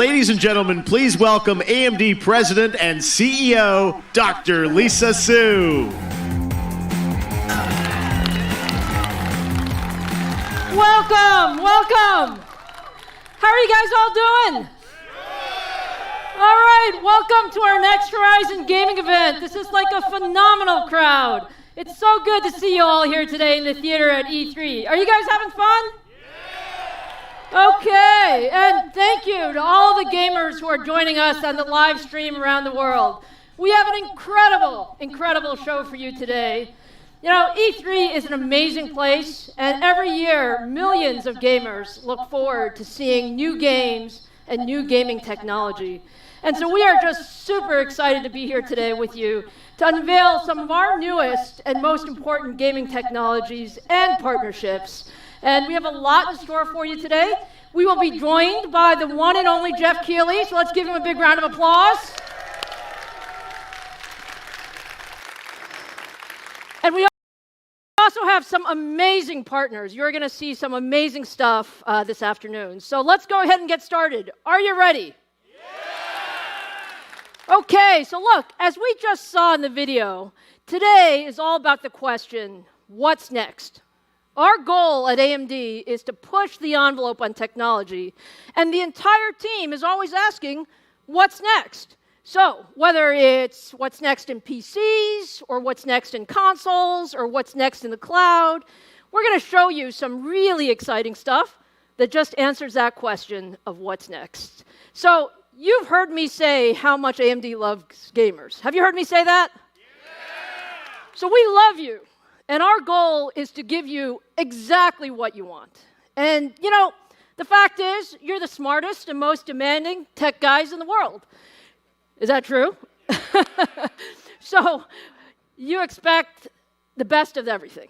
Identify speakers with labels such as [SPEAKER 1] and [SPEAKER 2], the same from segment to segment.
[SPEAKER 1] Ladies and gentlemen, please welcome AMD President and CEO, Dr. Lisa Su.
[SPEAKER 2] Welcome, welcome. How are you guys all doing? All right, welcome to our Next Horizon gaming event. This is like a phenomenal crowd. It's so good to see you all here today in the theater at E3. Are you guys having fun? Okay, and thank you to all the gamers who are joining us on the live stream around the world. We have an incredible show for you today. You know, E3 is an amazing place, and every year, millions of gamers look forward to seeing new games and new gaming technology. And so we are just super excited to be here today with you to unveil some of our newest and most important gaming technologies and partnerships. And we have a lot in store for you today. We will be joined by the one and only Jeff Keighley, so let's give him a big round of applause. And we also have some amazing partners. You're going to see some amazing stuff this afternoon. So let's go ahead and get started. Are you ready? Yeah! Okay, so look, as we just saw in the video, today is all about the question, what's next? Our goal at AMD is to push the envelope on technology, and the entire team is always asking, what's next? So whether it's what's next in PCs, or what's next in consoles, or what's next in the cloud, we're going to show you some really exciting stuff that just answers that question of what's next. So you've heard me say how much AMD loves gamers. Have you heard me say that? Yeah! So we love you. And our goal is to give you exactly what you want. And, you know, the fact is, you're the smartest and most demanding tech guys in the world. Is that true? So you expect the best of everything.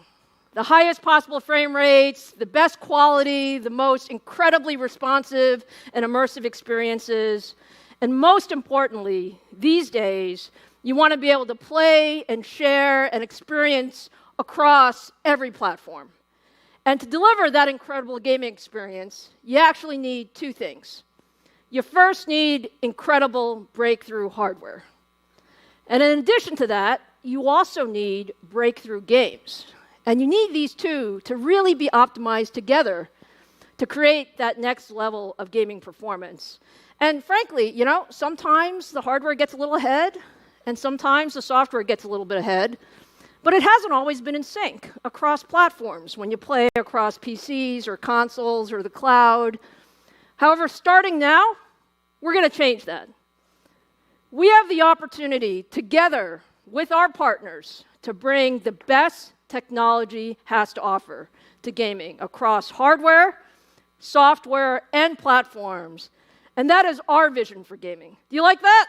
[SPEAKER 2] The highest possible frame rates, the best quality, the most incredibly responsive and immersive experiences. And most importantly, these days, you want to be able to play and share and experience across every platform. And to deliver that incredible gaming experience, you actually need two things. You first need incredible breakthrough hardware. And in addition to that, you also need breakthrough games. And you need these two to really be optimized together to create that next level of gaming performance. And frankly, you know, sometimes the hardware gets a little ahead, and sometimes the software gets a little bit ahead. But it hasn't always been in sync across platforms when you play across PCs or consoles or the cloud. However, starting now, we're going to change that. We have the opportunity, together with our partners, to bring the best technology has to offer to gaming across hardware, software, and platforms. And that is our vision for gaming. Do you like that?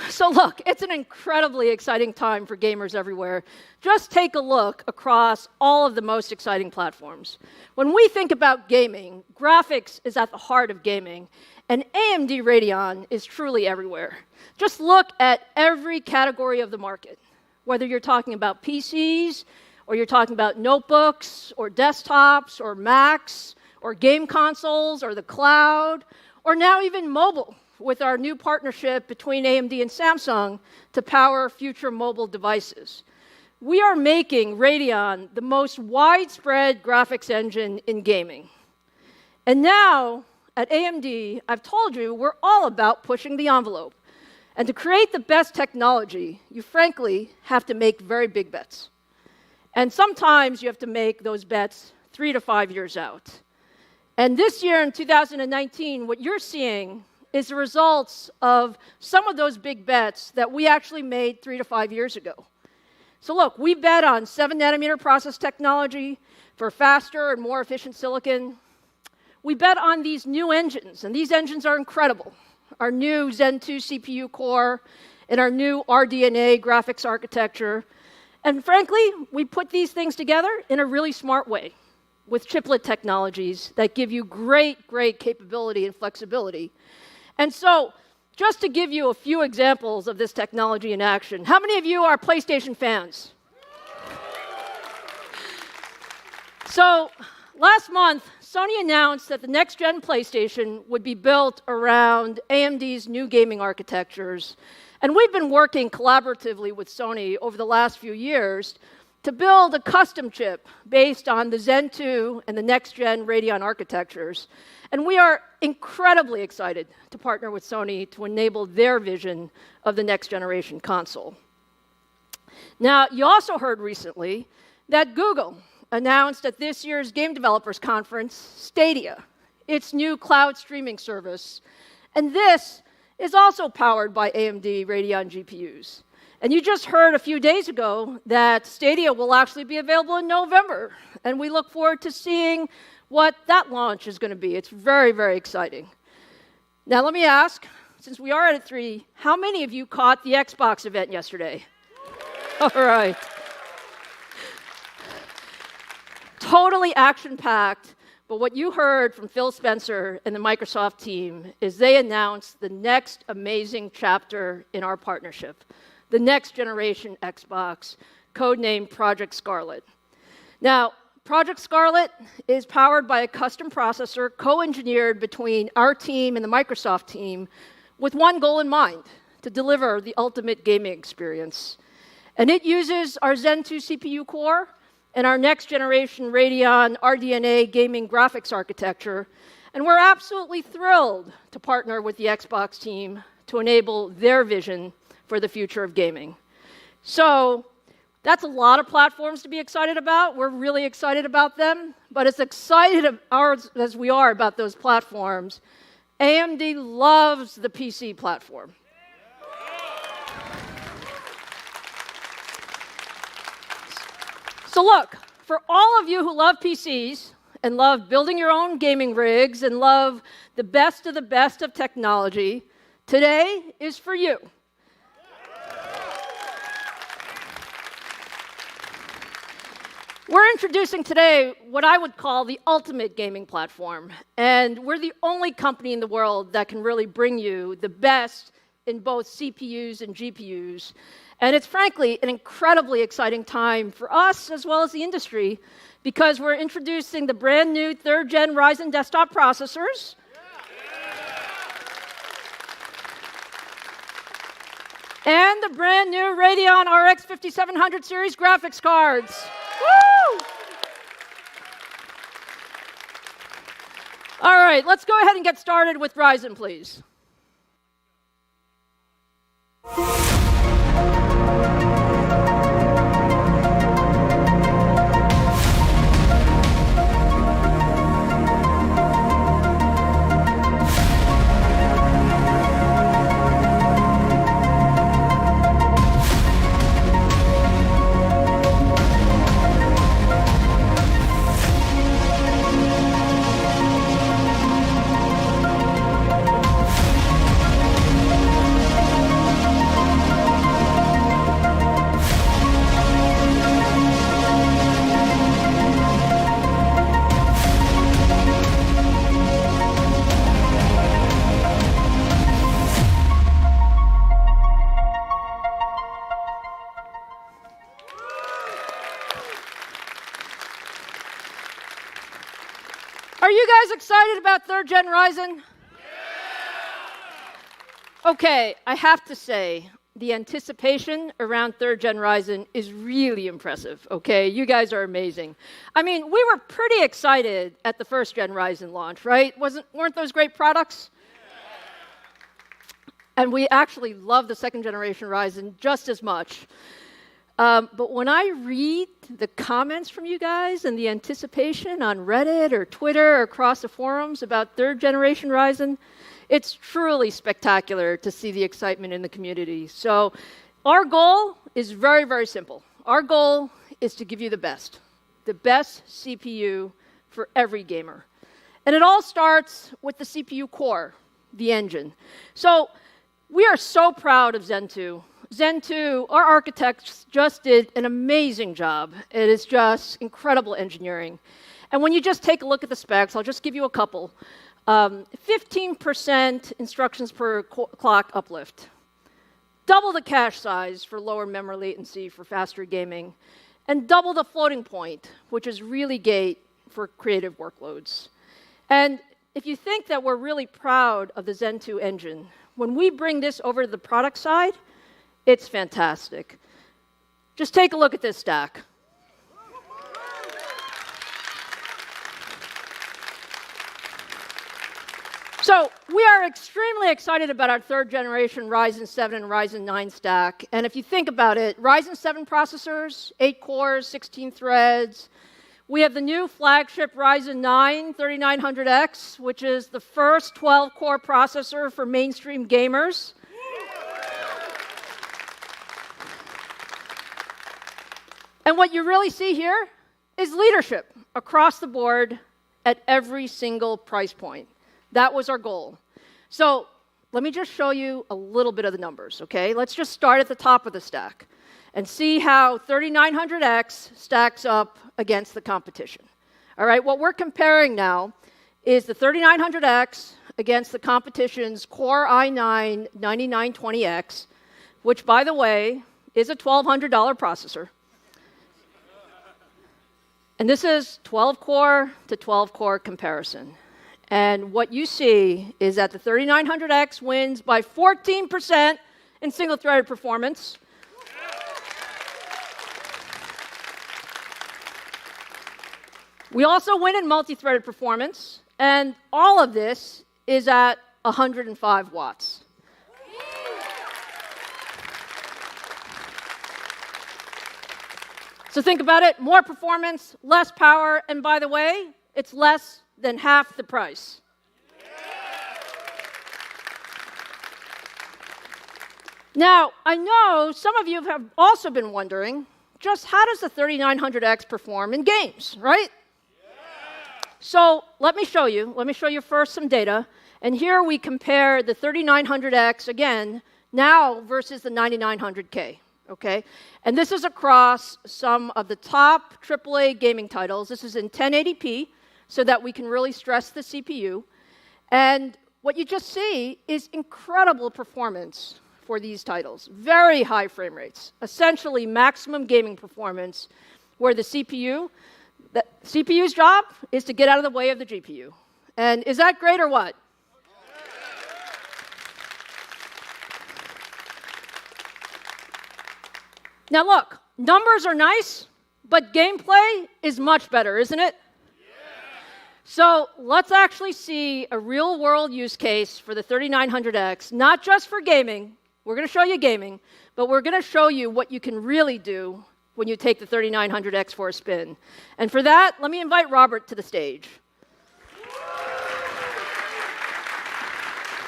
[SPEAKER 2] So look, it's an incredibly exciting time for gamers everywhere. Just take a look across all of the most exciting platforms. When we think about gaming, graphics is at the heart of gaming, and AMD Radeon is truly everywhere. Just look at every category of the market, whether you're talking about PCs, or you're talking about notebooks, or desktops, or Macs, or game consoles, or the cloud, or now even mobile, with our new partnership between AMD and Samsung to power future mobile devices. We are making Radeon the most widespread graphics engine in gaming. And now, at AMD, I've told you we're all about pushing the envelope. And to create the best technology, you frankly have to make very big bets. And sometimes you have to make those bets 3 to 5 years out. And this year, in 2019, what you're seeing is the results of some of those big bets that we actually made 3 to 5 years ago. So look, we bet on 7-nanometer process technology for faster and more efficient silicon. We bet on these new engines, and these engines are incredible. Our new Zen 2 CPU core and our new RDNA graphics architecture. And frankly, we put these things together in a really smart way with chiplet technologies that give you great capability and flexibility. And so, just to give you a few examples of this technology in action, how many of you are PlayStation fans? So, last month, Sony announced that the next-gen PlayStation would be built around AMD's new gaming architectures. And we've been working collaboratively with Sony over the last few years to build a custom chip based on the Zen 2 and the next-gen Radeon architectures. And we are incredibly excited to partner with Sony to enable their vision of the next-generation console. Now, you also heard recently that Google announced at this year's Game Developers Conference Stadia, its new cloud streaming service. And this is also powered by AMD Radeon GPUs. And you just heard a few days ago that Stadia will actually be available in November. And we look forward to seeing what that launch is going to be. It's very, very exciting. Now, let me ask, since we are at E3, how many of you caught the Xbox event yesterday? All right. Totally action-packed. But what you heard from Phil Spencer and the Microsoft team is they announced the next amazing chapter in our partnership, the next generation Xbox, codenamed Project Scarlet. Now, Project Scarlet is powered by a custom processor co-engineered between our team and the Microsoft team with one goal in mind, to deliver the ultimate gaming experience. And it uses our Zen 2 CPU core and our next-generation Radeon RDNA gaming graphics architecture. And we're absolutely thrilled to partner with the Xbox team to enable their vision for the future of gaming. So that's a lot of platforms to be excited about. We're really excited about them. But as excited as we are about those platforms, AMD loves the PC platform. So look, for all of you who love PCs and love building your own gaming rigs and love the best of technology, today is for you. We're introducing today what I would call the ultimate gaming platform. And we're the only company in the world that can really bring you the best in both CPUs and GPUs. And it's frankly an incredibly exciting time for us as well as the industry because we're introducing the brand new 3rd gen Ryzen desktop processors. And the brand new Radeon RX 5700 series graphics cards. Woo! All right, let's go ahead and get started with Ryzen, please. Are you guys excited about 3rd gen Ryzen? Yeah! Okay, I have to say, the anticipation around 3rd gen Ryzen is really impressive, okay? You guys are amazing. I mean, we were pretty excited at the 1st gen Ryzen launch, right? Weren't those great products? Yeah. And we actually love the 2nd generation Ryzen just as much. But when I read the comments from you guys and the anticipation on Reddit or Twitter or across the forums about 3rd generation Ryzen, it's truly spectacular to see the excitement in the community. So our goal is very, very simple. Our goal is to give you the best CPU for every gamer. And it all starts with the CPU core, the engine. So we are so proud of Zen 2. Zen 2, our architects just did an amazing job. It is just incredible engineering. And when you just take a look at the specs, I'll just give you a couple. 15% instructions per clock uplift. Double the cache size for lower memory latency for faster gaming. And double the floating point, which is really for creative workloads. And if you think that we're really proud of the Zen 2 engine, when we bring this over to the product side, it's fantastic. Just take a look at this stack. So we are extremely excited about our third generation Ryzen 7 and Ryzen 9 stack. And if you think about it, Ryzen 7 processors, 8 cores, 16 threads. We have the new flagship Ryzen 9 3900X, which is the first 12-core processor for mainstream gamers. And what you really see here is leadership across the board at every single price point. That was our goal. So let me just show you a little bit of the numbers, okay? Let's just start at the top of the stack and see how 3900X stacks up against the competition. All right, what we're comparing now is the 3900X against the competition's Core i9 9920X, which, by the way, is a $1,200 processor. And this is 12-core to 12-core comparison. And what you see is that the 3900X wins by 14% in single-threaded performance. We also win in multi-threaded performance, and all of this is at 105 watts. So think about it, more performance, less power, and by the way, it's less than half the price. Now, I know some of you have also been wondering, just how does the 3900X perform in games, right? So let me show you. Let me show you first some data. And here we compare the 3900X, again, now versus the 9900K. Okay? And this is across some of the top AAA gaming titles. This is in 1080p, so that we can really stress the CPU. And what you just see is incredible performance for these titles. Very high frame rates, essentially maximum gaming performance, where the CPU's job is to get out of the way of the GPU. And is that great or what? Now look, numbers are nice, but gameplay is much better, isn't it? So let's actually see a real-world use case for the 3900X, not just for gaming. We're going to show you gaming, but we're going to show you what you can really do when you take the 3900X for a spin. And for that, let me invite Robert to the stage.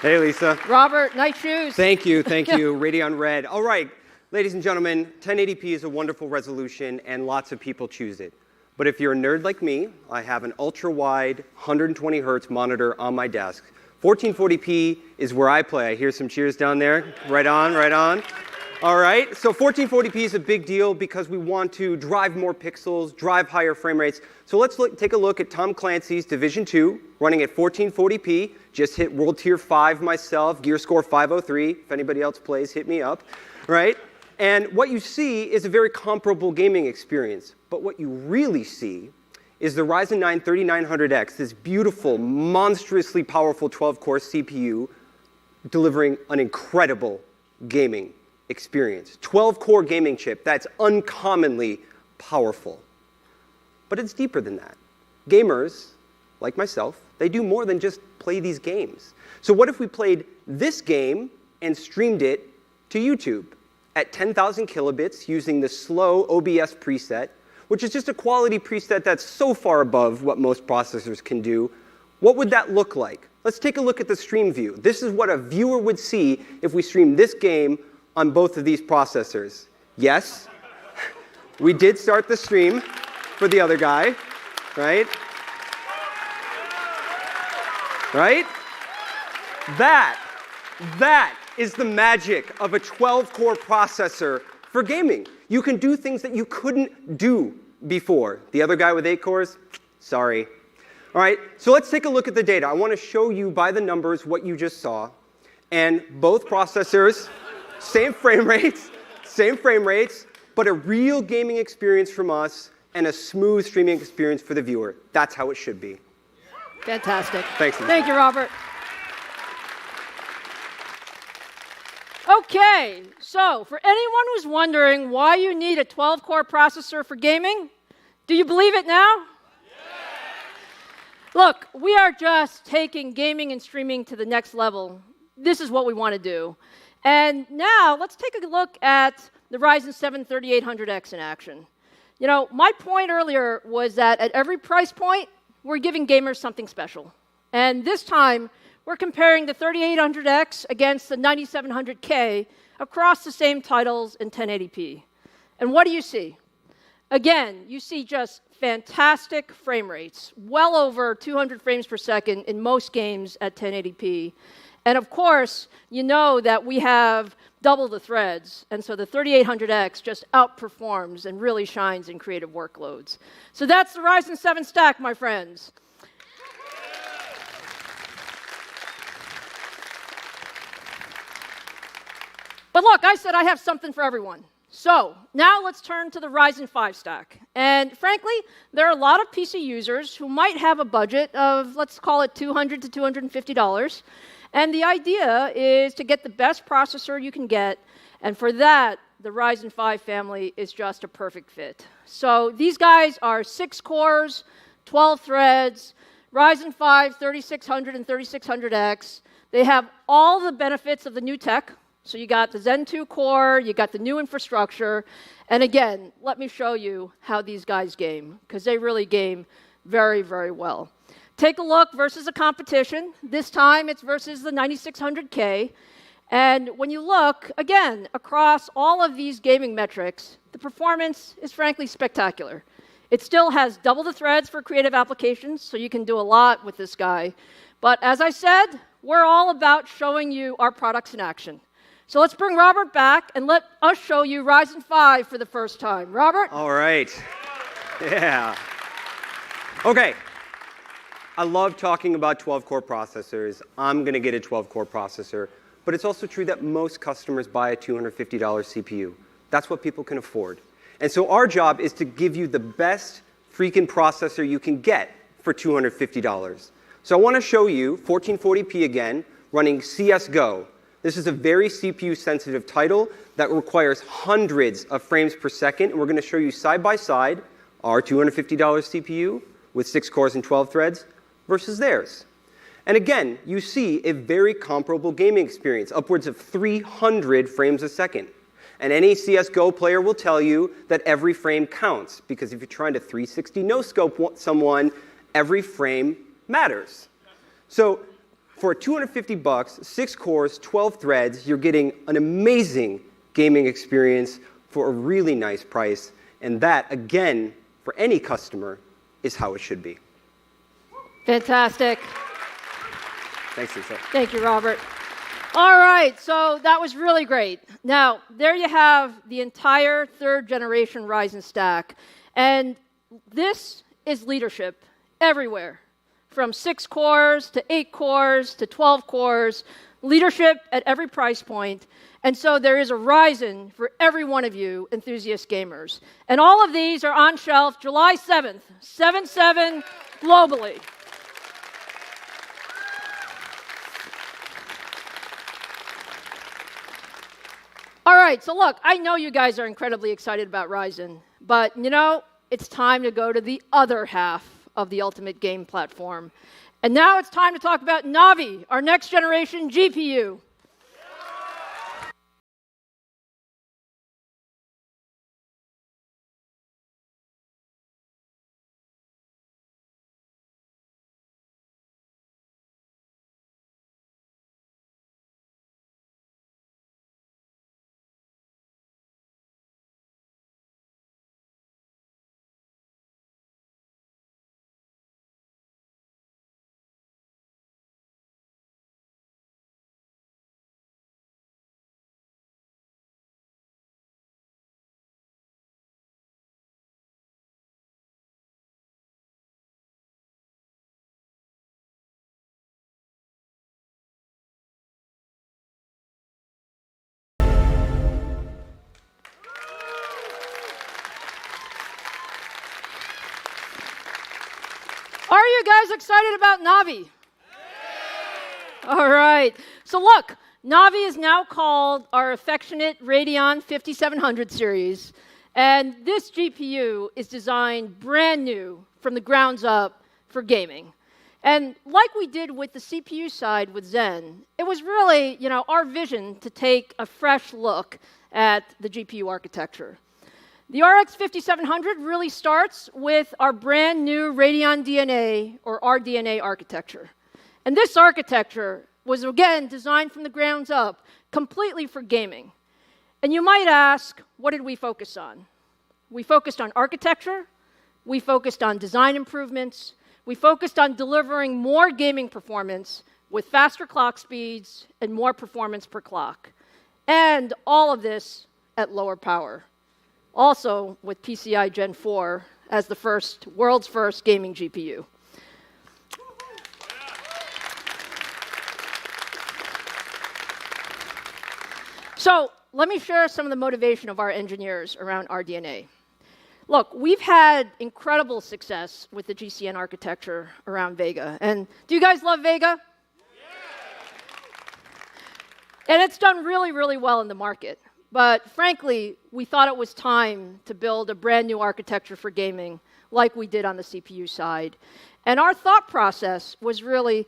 [SPEAKER 3] Hey, Lisa.
[SPEAKER 2] Robert, nice shoes.
[SPEAKER 3] Thank you, Radeon Red. All right, ladies and gentlemen, 1080p is a wonderful resolution, and lots of people choose it. But if you're a nerd like me, I have an ultra-wide 120 hertz monitor on my desk. 1440p is where I play. I hear some cheers down there. Right on, right on. All right, so 1440p is a big deal because we want to drive more pixels, drive higher frame rates. So let's take a look at Tom Clancy's Division 2, running at 1440p. Just hit World Tier 5 myself, gear score 503. If anybody else plays, hit me up, right? And what you see is a very comparable gaming experience. But what you really see is the Ryzen 9 3900X, this beautiful, monstrously powerful 12-core CPU, delivering an incredible gaming experience. 12-core gaming chip that's uncommonly powerful. But it's deeper than that. Gamers, like myself, they do more than just play these games. So what if we played this game and streamed it to YouTube at 10,000 kilobits using the slow OBS preset, which is just a quality preset that's so far above what most processors can do? What would that look like? Let's take a look at the stream view. This is what a viewer would see if we streamed this game on both of these processors. Yes, we did start the stream for the other guy, right? Right? That is the magic of a 12-core processor for gaming. You can do things that you couldn't do before. The other guy with 8 cores, sorry. All right, so let's take a look at the data. I want to show you by the numbers what you just saw. And both processors, same frame rates, but a real gaming experience from us and a smooth streaming experience for the viewer. That's how it should be.
[SPEAKER 2] Fantastic.
[SPEAKER 3] Thanks, Lisa.
[SPEAKER 2] Thank you, Robert. Okay, so for anyone who's wondering why you need a 12-core processor for gaming, do you believe it now? Look, we are just taking gaming and streaming to the next level. This is what we want to do. And now let's take a look at the Ryzen 7 3800X in action. You know, my point earlier was that at every price point, we're giving gamers something special. And this time, we're comparing the 3800X against the 9700K across the same titles in 1080p. And what do you see? Again, you see just fantastic frame rates, well over 200 frames per second in most games at 1080p. And of course, you know that we have double the threads, and so the 3800X just outperforms and really shines in creative workloads. So that's the Ryzen 7 stack, my friends. But look, I said I have something for everyone. So now let's turn to the Ryzen 5 stack. And frankly, there are a lot of PC users who might have a budget of, let's call it $200 to $250. And the idea is to get the best processor you can get. And for that, the Ryzen 5 family is just a perfect fit. So these guys are 6 cores, 12 threads, Ryzen 5 3600 and 3600X. They have all the benefits of the new tech. So you got the Zen 2 core, you got the new infrastructure, and again, let me show you how these guys game, because they really game very, very well. Take a look versus a competition. This time it's versus the 9600K, and when you look, again, across all of these gaming metrics, the performance is frankly spectacular. It still has double the threads for creative applications, so you can do a lot with this guy. But as I said, we're all about showing you our products in action. So let's bring Robert back and let us show you Ryzen 5 for the first time. Robert?
[SPEAKER 3] All right. Yeah. Okay. I love talking about 12-core processors. I'm going to get a 12-core processor. But it's also true that most customers buy a $250 CPU. That's what people can afford. And so our job is to give you the best freaking processor you can get for $250. So I want to show you 1440p again, running CSGO. This is a very CPU-sensitive title that requires hundreds of frames per second. And we're going to show you side by side our $250 CPU with 6 cores and 12 threads versus theirs. And again, you see a very comparable gaming experience, upwards of 300 frames a second. And any CSGO player will tell you that every frame counts, because if you're trying to 360 no-scope someone, every frame matters. So for $250, 6 cores, 12 threads, you're getting an amazing gaming experience for a really nice price. And that, again, for any customer, is how it should be.
[SPEAKER 2] Fantastic.
[SPEAKER 3] Thanks, Lisa.
[SPEAKER 2] Thank you, Robert. All right, so that was really great. Now, there you have the entire third-generation Ryzen stack. And this is leadership everywhere. From 6 cores to 8 cores to 12 cores, leadership at every price point. And so there is a Ryzen for every one of you enthusiast gamers. And all of these are on shelf July 7th, 7/7 globally. All right, so look, I know you guys are incredibly excited about Ryzen, but you know, it's time to go to the other half of the ultimate game platform. And now it's time to talk about Navi, our next generation GPU. you guys excited about Navi? All right. So look, Navi is now called our affectionate Radeon 5700 series. And this GPU is designed brand new from the grounds up for gaming. And like we did with the CPU side with Zen, it was really, our vision to take a fresh look at the GPU architecture. The RX 5700 really starts with our brand new Radeon DNA or RDNA architecture. And this architecture was, again, designed from the grounds up, completely for gaming. And you might ask, what did we focus on? We focused on architecture, we focused on design improvements, we focused on delivering more gaming performance with faster clock speeds and more performance per clock. And all of this at lower power. Also with PCI Gen 4 as the world's first gaming GPU. So let me share some of the motivation of our engineers around RDNA. Look, we've had incredible success with the GCN architecture around Vega. And do you guys love Vega? Yeah. And it's done really, really well in the market. But frankly, we thought it was time to build a brand new architecture for gaming like we did on the CPU side. And our thought process was really,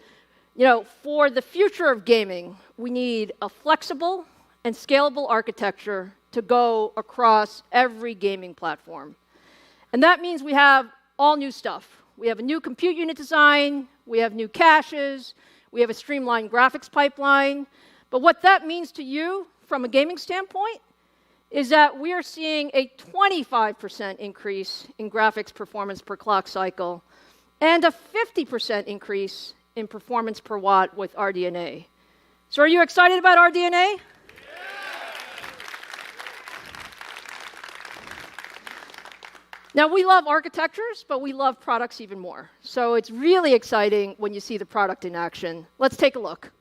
[SPEAKER 2] for the future of gaming, we need a flexible and scalable architecture to go across every gaming platform. And that means we have all new stuff. We have a new compute unit design, we have new caches, we have a streamlined graphics pipeline. But what that means to you from a gaming standpoint is that we are seeing a 25% increase in graphics performance per clock cycle and a 50% increase in performance per watt with RDNA. So are you excited about RDNA? Now, we love architectures, but we love products even more. So it's really exciting when you see the product in action. Let's take a look.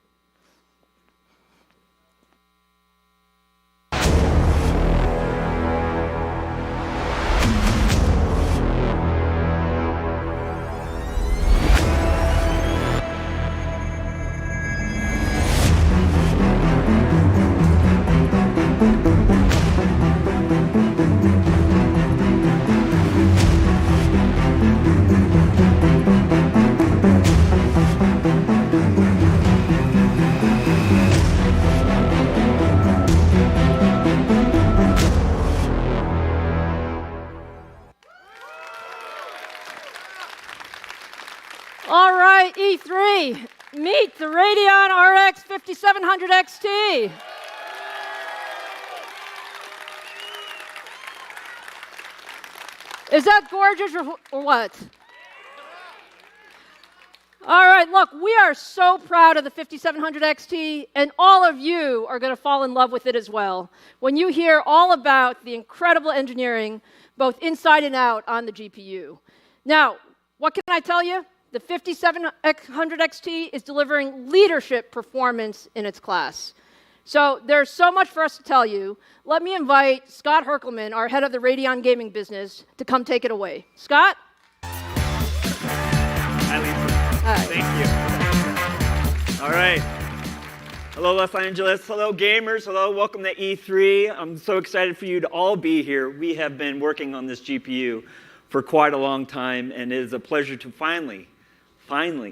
[SPEAKER 2] All right, E3, meet the Radeon RX 5700 XT. Is that gorgeous or what? All right, look, we are so proud of the 5700 XT, and all of you are going to fall in love with it as well when you hear all about the incredible engineering, both inside and out, on the GPU. Now, what can I tell you? The 5700 XT is delivering leadership performance in its class. So there's so much for us to tell you. Let me invite Scott Herkelman, our head of the Radeon gaming business, to come take it away. Scott?
[SPEAKER 4] Hi, Lisa.
[SPEAKER 2] Hi.
[SPEAKER 4] Thank you. All right. Hello, Los Angeles. Hello, gamers. Hello, welcome to E3. I'm so excited for you to all be here. We have been working on this GPU for quite a long time, and it is a pleasure to finally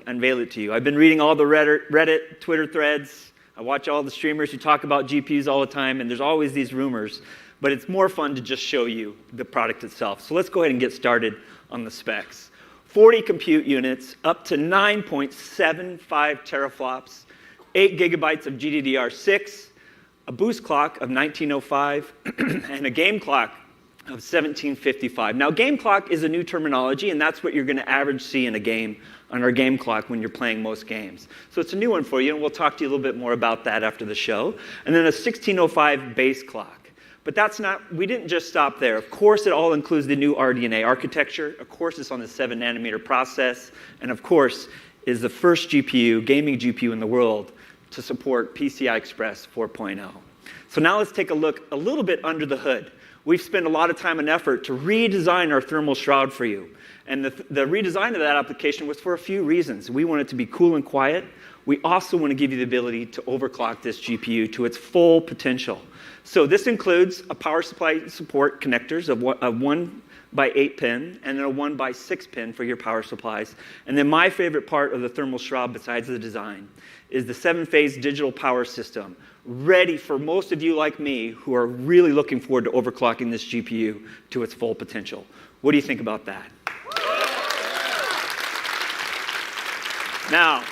[SPEAKER 4] unveil it to you. I've been reading all the Reddit, Twitter threads. I watch all the streamers who talk about GPUs all the time, and there's always these rumors. But it's more fun to just show you the product itself. So let's go ahead and get started on the specs. 40 compute units, up to 9.75 teraflops, 8 gigabytes of GDDR6, a boost clock of 1905, and a game clock of 1755. Now, game clock is a new terminology, and that's what you're going to average see in a game on our game clock when you're playing most games. So it's a new one for you, and we'll talk to you a little bit more about that after the show. And then a 1605 base clock. But we didn't just stop there. Of course, it all includes the new RDNA architecture. Of course, it's on the 7-nanometer process. And of course, is the first GPU, gaming GPU in the world, to support PCI Express 4.0. So now let's take a look a little bit under the hood. We've spent a lot of time and effort to redesign our thermal shroud for you. And the redesign of that application was for a few reasons. We want it to be cool and quiet. We also want to give you the ability to overclock this GPU to its full potential. So this includes a power supply support connectors of a 1x8 pin and then a 1x6 pin for your power supplies. And then my favorite part of the thermal shroud, besides the design, is the 7-phase digital power system, ready for most of you like me who are really looking forward to overclocking this GPU to its full potential. What do you think about that? Now,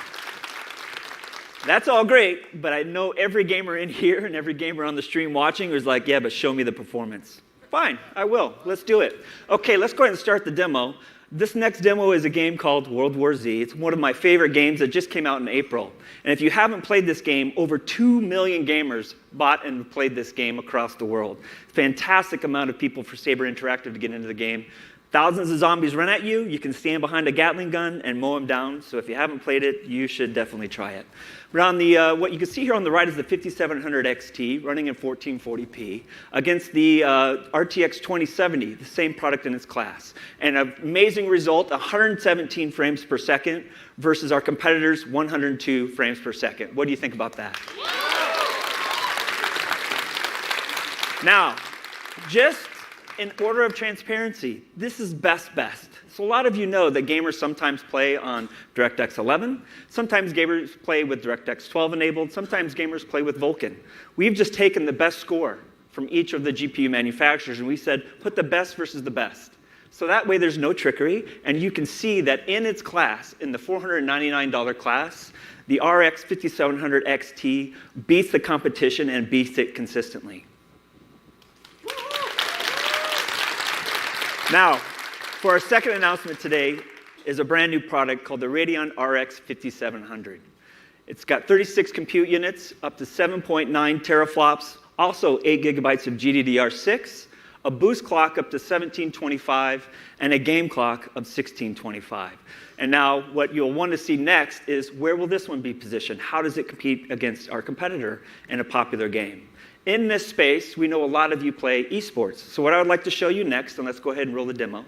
[SPEAKER 4] that's all great, but I know every gamer in here and every gamer on the stream watching is like, yeah, but show me the performance. Fine, I will. Let's do it. Okay, let's go ahead and start the demo. This next demo is a game called World War Z. It's one of my favorite games that just came out in April. And if you haven't played this game, over 2 million gamers bought and played this game across the world. Fantastic amount of people for Saber Interactive to get into the game. Thousands of zombies run at you. You can stand behind a Gatling gun and mow them down. So if you haven't played it, you should definitely try it. But on the, what you can see here on the right is the 5700 XT running in 1440p against the RTX 2070, the same product in its class. And an amazing result, 117 frames per second versus our competitors' 102 frames per second. What do you think about that? Now, just in order of transparency, this is best. So a lot of you know that gamers sometimes play on DirectX 11, sometimes gamers play with DirectX 12 enabled, sometimes gamers play with Vulkan. We've just taken the best score from each of the GPU manufacturers and we said, put the best versus the best. So that way there's no trickery, and you can see that in its class, in the $499 class, the RX 5700 XT beats the competition and beats it consistently. Now, for our second announcement today is a brand new product called the Radeon RX 5700. It's got 36 compute units, up to 7.9 teraflops, also 8 gigabytes of GDDR6, a boost clock up to 1725, and a game clock of 1625. And now what you'll want to see next is where will this one be positioned? How does it compete against our competitor in a popular game? In this space, we know a lot of you play esports. So what I would like to show you next, and let's go ahead and roll the demo,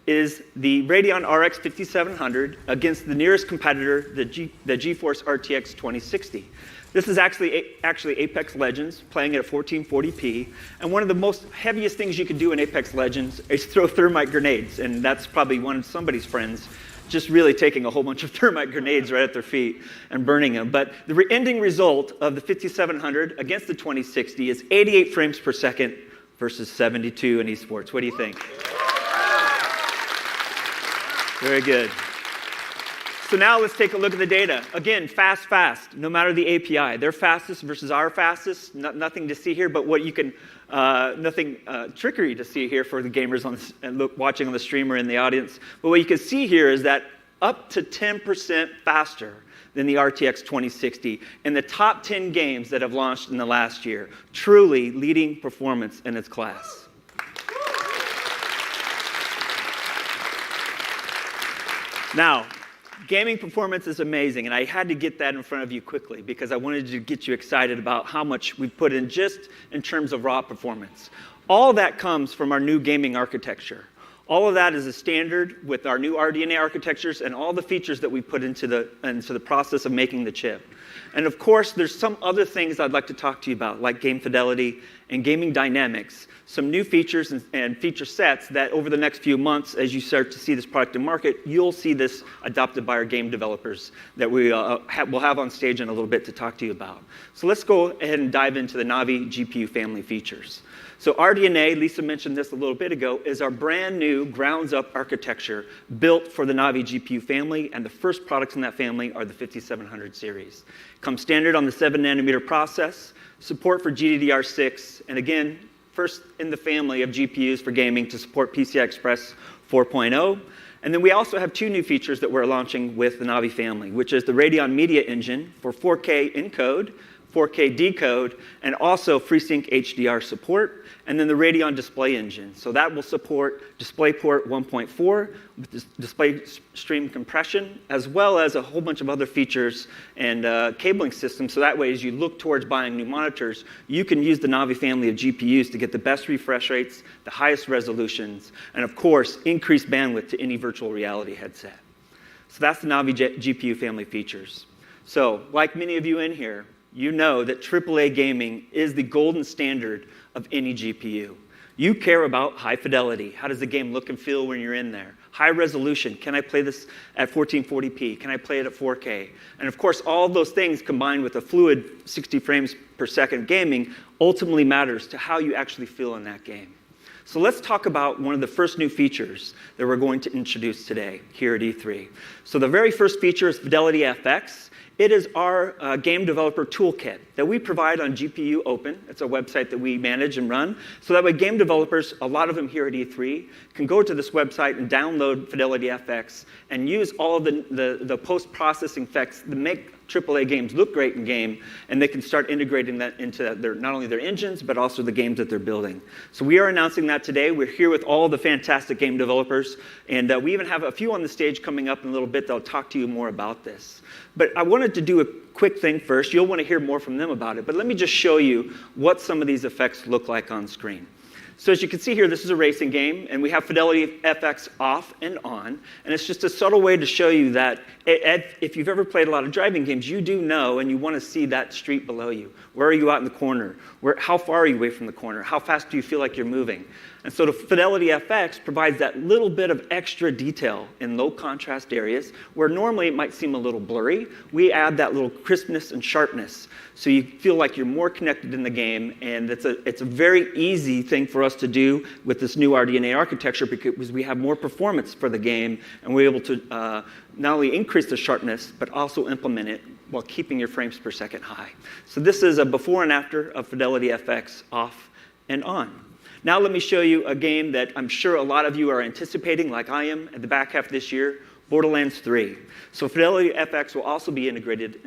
[SPEAKER 4] is the Radeon RX 5700 against the nearest competitor, the GeForce RTX 2060. This is actually Apex Legends, playing at 1440p. And one of the most heaviest things you can do in Apex Legends is throw thermite grenades. And that's probably one of somebody's friends just really taking a whole bunch of thermite grenades right at their feet and burning them. But the ending result of the 5700 against the 2060 is 88 frames per second versus 72 in esports. What do you think? Very good. So now let's take a look at the data. Again, fast, no matter the API. Their fastest versus our fastest, nothing to see here, but what you can, nothing trickery to see here for the gamers watching on the stream or in the audience. But what you can see here is that up to 10% faster than the RTX 2060 in the top 10 games that have launched in the last year. Truly leading performance in its class. Now, gaming performance is amazing, and I had to get that in front of you quickly because I wanted to get you excited about how much we put in just in terms of raw performance. All that comes from our new gaming architecture. All of that is a standard with our new RDNA architectures and all the features that we put into the process of making the chip. And of course, there's some other things I'd like to talk to you about, like game fidelity and gaming dynamics, some new features and feature sets that over the next few months, as you start to see this product in market, you'll see this adopted by our game developers that we'll have on stage in a little bit to talk to you about. So let's go ahead and dive into the Navi GPU family features. So RDNA, Lisa mentioned this a little bit ago, is our brand new grounds-up architecture built for the Navi GPU family, and the first products in that family are the 5700 series. Comes standard on the 7-nanometer process, support for GDDR6, and again, first in the family of GPUs for gaming to support PCI Express 4.0. And then we also have two new features that we're launching with the Navi family, which is the Radeon Media Engine for 4K encode, 4K decode, and also FreeSync HDR support, and then the Radeon display engine. So that will support DisplayPort 1.4 with display stream compression, as well as a whole bunch of other features and cabling systems. So that way, as you look towards buying new monitors, you can use the Navi family of GPUs to get the best refresh rates, the highest resolutions, and of course, increased bandwidth to any virtual reality headset. So that's the Navi GPU family features. So, like many of you in here, you know that AAA gaming is the golden standard of any GPU. You care about high fidelity. How does the game look and feel when you're in there? High resolution. Can I play this at 1440p? Can I play it at 4K? And of course, all of those things combined with a fluid 60 frames per second gaming ultimately matters to how you actually feel in that game. So let's talk about one of the first new features that we're going to introduce today here at E3. So the very first feature is Fidelity FX. It is our game developer toolkit that we provide on GPU Open. It's a website that we manage and run. So that way game developers, a lot of them here at E3, can go to this website and download Fidelity FX and use all of the post-processing effects that make AAA games look great in game, and they can start integrating that into not only their engines, but also the games that they're building. So we are announcing that today. We're here with all the fantastic game developers, and we even have a few on the stage coming up in a little bit that'll talk to you more about this. But I wanted to do a quick thing first. You'll want to hear more from them about it, but let me just show you what some of these effects look like on screen. So as you can see here, this is a racing game, and we have Fidelity FX off and on, and it's just a subtle way to show you that if you've ever played a lot of driving games, you do know and you want to see that street below you. Where are you out in the corner? How far are you away from the corner? How fast do you feel like you're moving? And so the Fidelity FX provides that little bit of extra detail in low contrast areas where normally it might seem a little blurry. We add that little crispness and sharpness so you feel like you're more connected in the game, and it's a very easy thing for us to do with this new RDNA architecture because we have more performance for the game, and we're able to not only increase the sharpness, but also implement it while keeping your frames per second high. So this is a before and after of Fidelity FX off and on. Now let me show you a game that I'm sure a lot of you are anticipating, like I am, at the back half of this year, Borderlands 3. So Fidelity FX will also be integrated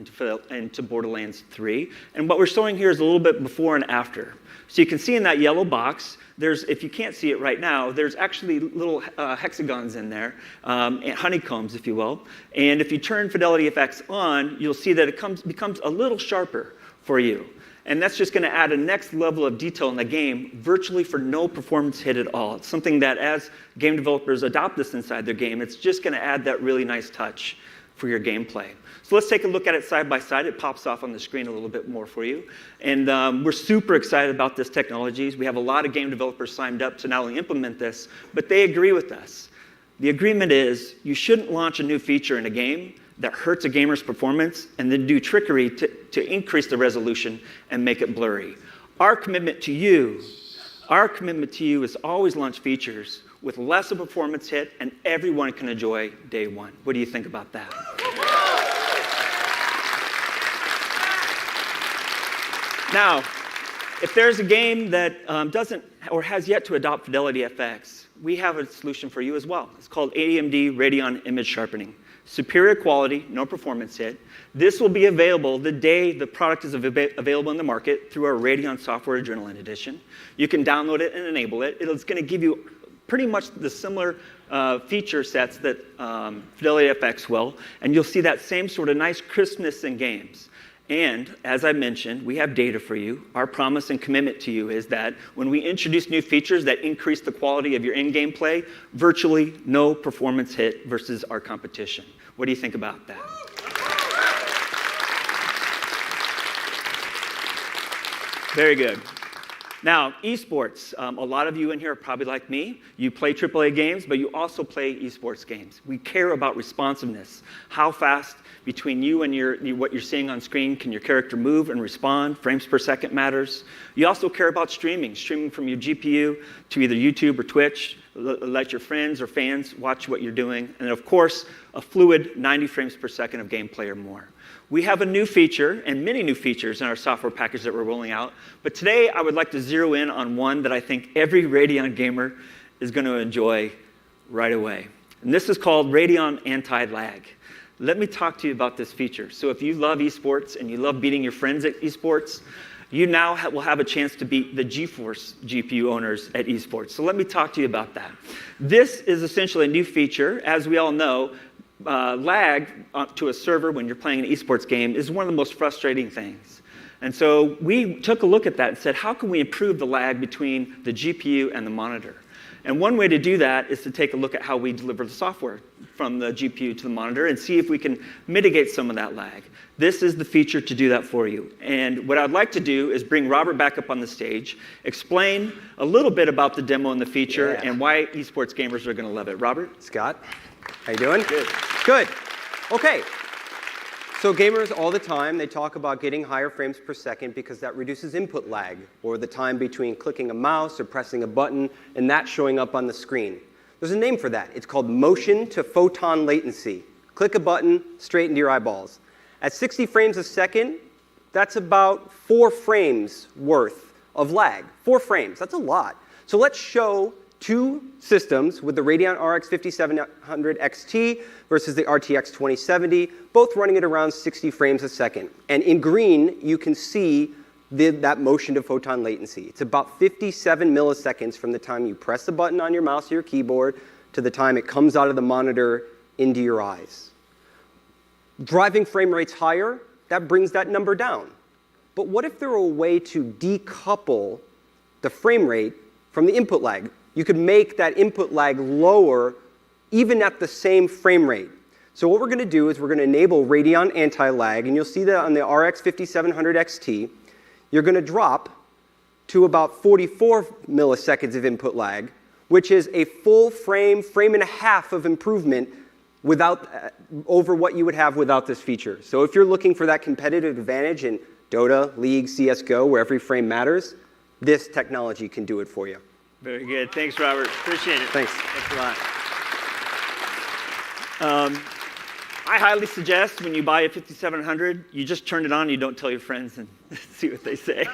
[SPEAKER 4] into Borderlands 3. And what we're showing here is a little bit before and after. So you can see in that yellow box, if you can't see it right now, there's actually little hexagons in there, and honeycombs, if you will. And if you turn Fidelity FX on, you'll see that it becomes a little sharper for you. And that's just going to add a next level of detail in the game, virtually for no performance hit at all. It's something that as game developers adopt this inside their game, it's just going to add that really nice touch for your gameplay. So let's take a look at it side by side. It pops off on the screen a little bit more for you. And we're super excited about this technology. We have a lot of game developers signed up to not only implement this, but they agree with us. The agreement is you shouldn't launch a new feature in a game that hurts a gamer's performance and then do trickery to increase the resolution and make it blurry. Our commitment to you is always launch features with less of a performance hit and everyone can enjoy day one. What do you think about that? Now, if there's a game that doesn't or has yet to adopt Fidelity FX, we have a solution for you as well. It's called AMD Radeon Image Sharpening. Superior quality, no performance hit. This will be available the day the product is available in the market through our Radeon Software Adrenaline Edition. You can download it and enable it. It's going to give you pretty much the similar feature sets that Fidelity FX will, and you'll see that same sort of nice crispness in games. And as I mentioned, we have data for you. Our promise and commitment to you is that when we introduce new features that increase the quality of your in-game play, virtually no performance hit versus our competition. What do you think about that? Very good. Now, esports. A lot of you in here are probably like me. You play AAA games, but you also play esports games. We care about responsiveness. How fast between you and what you're seeing on screen can your character move and respond? Frames per second matters. You also care about streaming from your GPU to either YouTube or Twitch. Let your friends or fans watch what you're doing. And of course, a fluid 90 frames per second of gameplay or more. We have a new feature and many new features in our software package that we're rolling out. But today, I would like to zero in on one that I think every Radeon gamer is going to enjoy right away. And this is called Radeon Anti-Lag. let me talk to you about this feature. So if you love esports and you love beating your friends at esports, you now will have a chance to beat the GeForce GPU owners at esports. So let me talk to you about that. This is essentially a new feature. As we all know, lag to a server when you're playing an esports game is one of the most frustrating things. And so we took a look at that and said, how can we improve the lag between the GPU and the monitor? And one way to do that is to take a look at how we deliver the software from the GPU to the monitor and see if we can mitigate some of that lag. This is the feature to do that for you. And what I'd like to do is bring Robert back up on the stage, explain a little bit about the demo and the feature and why esports gamers are going to love it. Robert?
[SPEAKER 3] Scott, how you doing?
[SPEAKER 4] Good.
[SPEAKER 3] Good. Okay. So gamers all the time, they talk about getting higher frames per second because that reduces input lag, or the time between clicking a mouse or pressing a button and that showing up on the screen. There's a name for that. It's called motion to photon latency. Click a button, straight into your eyeballs. At 60 frames a second, that's about 4 frames worth of lag. 4 frames, that's a lot. So let's show 2 systems with the Radeon RX 5700 XT versus the RTX 2070, both running at around 60 frames a second. And in green, you can see that motion to photon latency. It's about 57 milliseconds from the time you press the button on your mouse or your keyboard to the time it comes out of the monitor into your eyes. Driving frame rates higher, that brings that number down. But what if there were a way to decouple the frame rate from the input lag? You could make that input lag lower even at the same frame rate. So what we're going to do is we're going to enable Radeon anti-lag, and you'll see that on the RX 5700 XT. You're going to drop to about 44 milliseconds of input lag, which is a full frame and a half of improvement over what you would have without this feature. So if you're looking for that competitive advantage in Dota, League, CSGO, where every frame matters, this technology can do it for you.
[SPEAKER 4] Very good. Thanks, Robert. Appreciate it.
[SPEAKER 3] Thanks.
[SPEAKER 4] Thanks a lot. I highly suggest when you buy a 5700, you just turn it on, you don't tell your friends, and see what they say.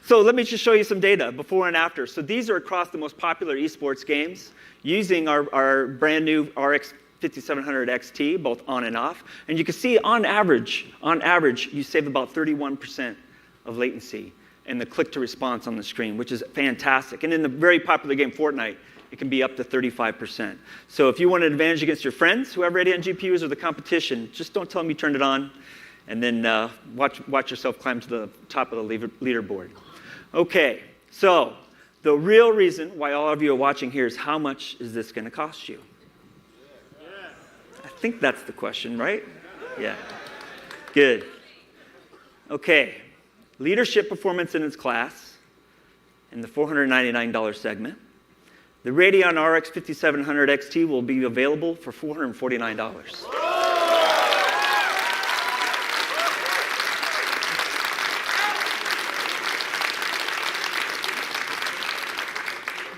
[SPEAKER 4] So let me just show you some data, before and after. So these are across the most popular esports games using our brand new RX 5700 XT, both on and off. And you can see on average, you save about 31% of latency in the click-to-response on the screen, which is fantastic. And in the very popular game Fortnite, it can be up to 35%. So if you want an advantage against your friends who have Radeon GPUs or the competition, just don't tell them you turned it on, and then watch yourself climb to the top of the leaderboard. Okay, so the real reason why all of you are watching here is how much is this going to cost you? I think that's the question, right? Yeah. Good. Okay. Leadership performance in its class in the $499 segment. The Radeon RX 5700 XT will be available for $449.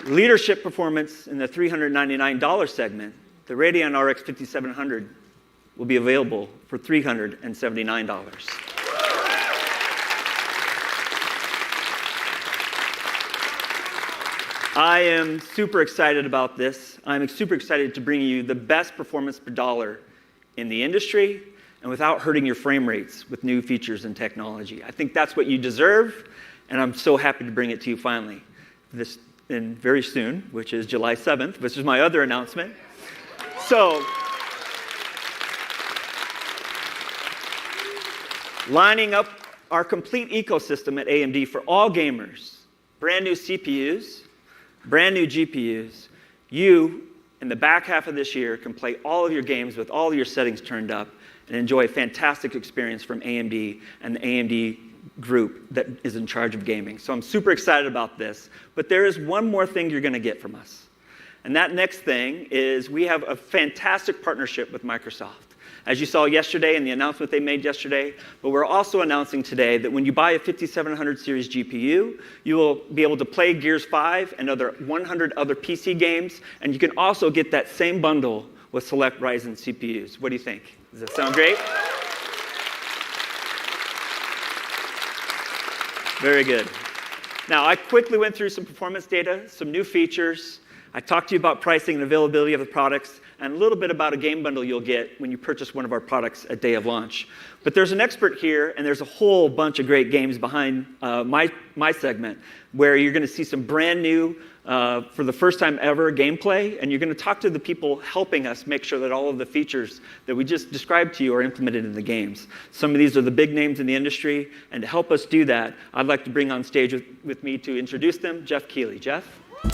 [SPEAKER 4] Leadership performance in the $399 segment. The Radeon RX 5700 will be available for $379. I am super excited about this. I'm super excited to bring you the best performance per dollar in the industry and without hurting your frame rates with new features and technology. I think that's what you deserve, and I'm so happy to bring it to you finally. And very soon, which is July 7th, which is my other announcement. So, lining up our complete ecosystem at AMD for all gamers, brand new CPUs, brand new GPUs, you, in the back half of this year, can play all of your games with all of your settings turned up and enjoy a fantastic experience from AMD and the AMD group that is in charge of gaming. So I'm super excited about this. But there is one more thing you're going to get from us. And that next thing is we have a fantastic partnership with Microsoft. As you saw yesterday in the announcement they made yesterday, but we're also announcing today that when you buy a 5700 series GPU, you will be able to play Gears 5 and 100 other PC games, and you can also get that same bundle with select Ryzen CPUs. What do you think? Does that sound great? Very good. Now, I quickly went through some performance data, some new features. I talked to you about pricing and availability of the products, and a little bit about a game bundle you'll get when you purchase one of our products at day of launch. But there's an expert here, and there's a whole bunch of great games behind my segment, where you're going to see some brand new, for the first time ever, gameplay, and you're going to talk to the people helping us make sure that all of the features that we just described to you are implemented in the games. Some of these are the big names in the industry, and to help us do that, I'd like to bring on stage with me to introduce them, Jeff Keighley. Jeff?
[SPEAKER 1] How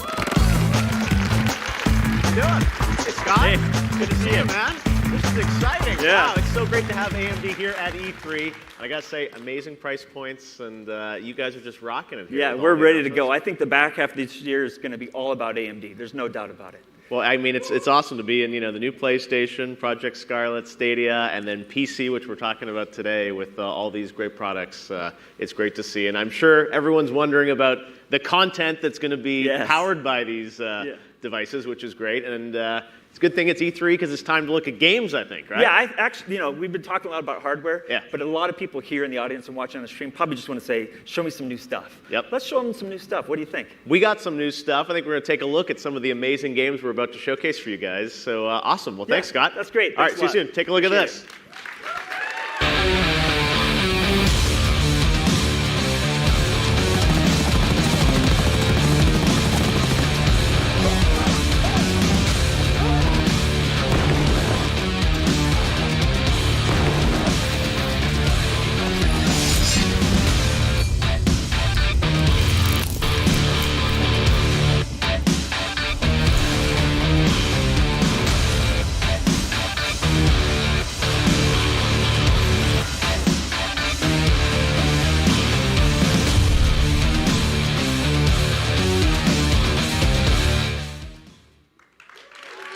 [SPEAKER 1] you doing? Hey, Scott.
[SPEAKER 4] Hey,
[SPEAKER 1] good to see you, man. This is exciting.
[SPEAKER 4] Yeah.
[SPEAKER 1] Wow, it's so great to have AMD here at E3. I gotta say, amazing price points, and you guys are just rocking it here.
[SPEAKER 4] Yeah, we're ready to go. I think the back half of this year is going to be all about AMD. There's no doubt about it.
[SPEAKER 5] Well, I mean, it's awesome to be in, the new PlayStation, Project Scarlet, Stadia, and then PC, which we're talking about today with all these great products. It's great to see, and I'm sure everyone's wondering about the content that's going to be powered by these devices, which is great. And it's a good thing it's E3 because it's time to look at games, I think, right?
[SPEAKER 4] Yeah, I actually, we've been talking a lot about hardware,
[SPEAKER 5] Yeah.
[SPEAKER 4] but a lot of people here in the audience and watching on the stream probably just want to say, show me some new stuff.
[SPEAKER 5] Yep.
[SPEAKER 4] Let's show them some new stuff. What do you think?
[SPEAKER 5] We got some new stuff. I think we're going to take a look at some of the amazing games we're about to showcase for you guys. So awesome. Well, thanks, Scott.
[SPEAKER 4] That's great.
[SPEAKER 5] All right,
[SPEAKER 4] Thanks
[SPEAKER 5] see you
[SPEAKER 4] a lot.
[SPEAKER 5] soon. Take a look at
[SPEAKER 4] Cheers.
[SPEAKER 5] this.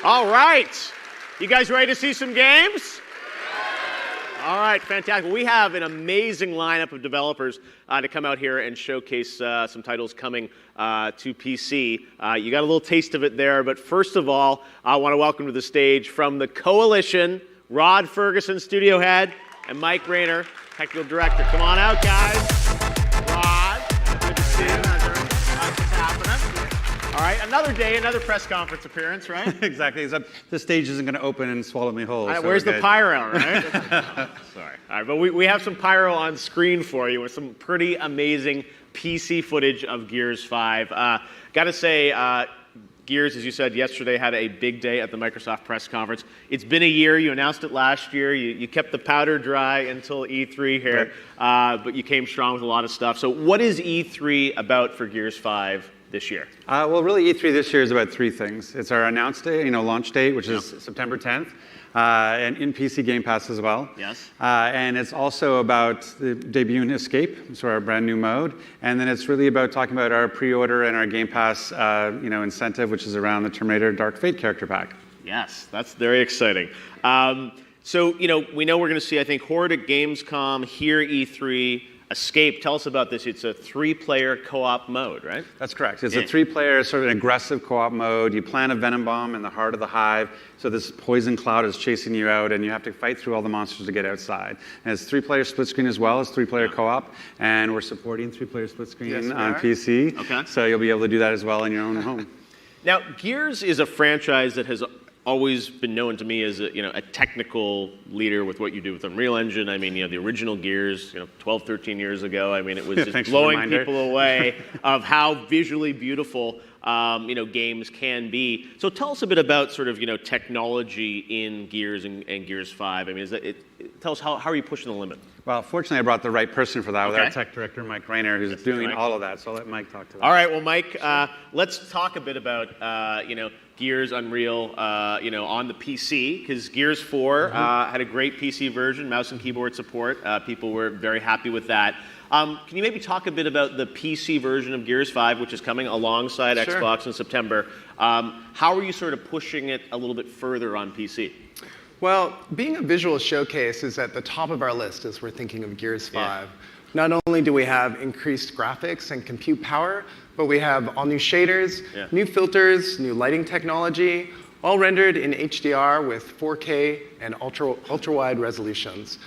[SPEAKER 5] All right. You guys ready to see some games? All right, fantastic. We have an amazing lineup of developers to come out here and showcase some titles coming to PC. You got a little taste of it there, but first of all, I want to welcome to the stage from the Coalition, Rod Ferguson, studio head, and Mike Rayner, technical director. Come on out, guys. Rod, good to see you. How's it happening? All right, another day, another press conference appearance, right?
[SPEAKER 6] Exactly, except the stage isn't going to open and swallow me whole.
[SPEAKER 5] All right,
[SPEAKER 6] so
[SPEAKER 5] where's
[SPEAKER 6] we're
[SPEAKER 5] the
[SPEAKER 6] good.
[SPEAKER 5] pyro, right? Sorry. All right, but we have some pyro on screen for you with some pretty amazing PC footage of Gears 5. Got to say, Gears, as you said yesterday, had a big day at the Microsoft press conference. It's been a year. You announced it last year. You kept the powder dry until E3 here, but you came strong with a lot of stuff. So what is E3 about for Gears 5 this year?
[SPEAKER 6] Well, really, E3 this year is about three things. It's our announced day, launch date, which is September 10th, and in PC Game Pass as well.
[SPEAKER 5] Yes.
[SPEAKER 6] And it's also about the debut in Escape, so our brand new mode. And then it's really about talking about our pre-order and our Game Pass, incentive, which is around the Terminator Dark Fate character pack.
[SPEAKER 5] Yes, that's very exciting. So, we know we're going to see, I think, Horde at Gamescom, here E3, Escape. Tell us about this. It's a 3-player co-op mode, right?
[SPEAKER 6] That's correct. It's a 3-player, sort of an aggressive co-op mode. You plant a venom bomb in the heart of the hive, so this poison cloud is chasing you out, and you have to fight through all the monsters to get outside. And it's 3-player split screen as well as 3-player co-op, and we're supporting 3-player split screen on PC.
[SPEAKER 5] Okay.
[SPEAKER 6] So you'll be able to do that as well in your own home.
[SPEAKER 5] Now, Gears is a franchise that has always been known to me as a technical leader with what you do with Unreal Engine. I mean, the original Gears, 12, 13 years ago, I mean, it was just blowing people away of how visually beautiful, games can be. So tell us a bit about sort of, technology in Gears and Gears 5. I mean, tell us how are you pushing the limit?
[SPEAKER 6] Well, fortunately, I brought the right person for that with
[SPEAKER 5] Okay.
[SPEAKER 6] our tech director, Mike Rayner, who's doing all of that. So I'll let Mike talk to that.
[SPEAKER 5] All right, well, Mike, let's talk a bit about, Gears Unreal, on the PC, because Gears 4 had a great PC version, mouse and keyboard support. People were very happy with that. Can you maybe talk a bit about the PC version of Gears 5, which is coming alongside Xbox in September? How are you sort of pushing it a little bit further on PC?
[SPEAKER 7] Well, being a visual showcase is at the top of our list as we're thinking of Gears 5.
[SPEAKER 5] Yeah.
[SPEAKER 7] Not only do we have increased graphics and compute power, but we have all new shaders, new filters, new lighting technology, all rendered in HDR with 4K and ultra-wide resolutions.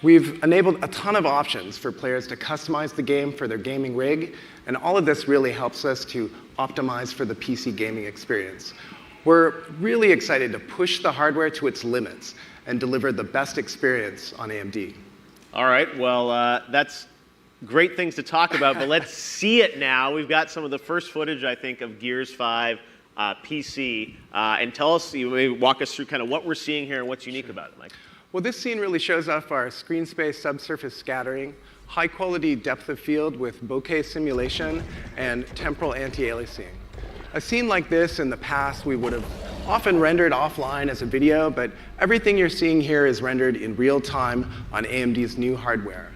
[SPEAKER 7] We've enabled a ton of options for players to customize the game for their gaming rig, and all of this really helps us to optimize for the PC gaming experience. We're really excited to push the hardware to its limits and deliver the best experience on AMD.
[SPEAKER 5] All right, well, that's great things to talk about, but let's see it now. We've got some of the first footage, I think, of Gears 5 PC. And tell us, maybe walk us through kind of what we're seeing here and what's unique about it, Mike.
[SPEAKER 7] Well, this scene really shows off our screen space subsurface scattering, high-quality depth of field with bokeh simulation, and temporal anti-aliasing. A scene like this in the past we would have often rendered offline as a video, but everything you're seeing here is rendered in real time on AMD's new hardware.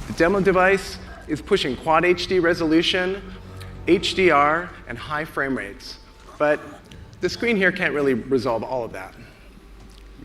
[SPEAKER 7] The demo device is pushing Quad HD resolution, HDR, and high frame rates. But the screen here can't really resolve all of that.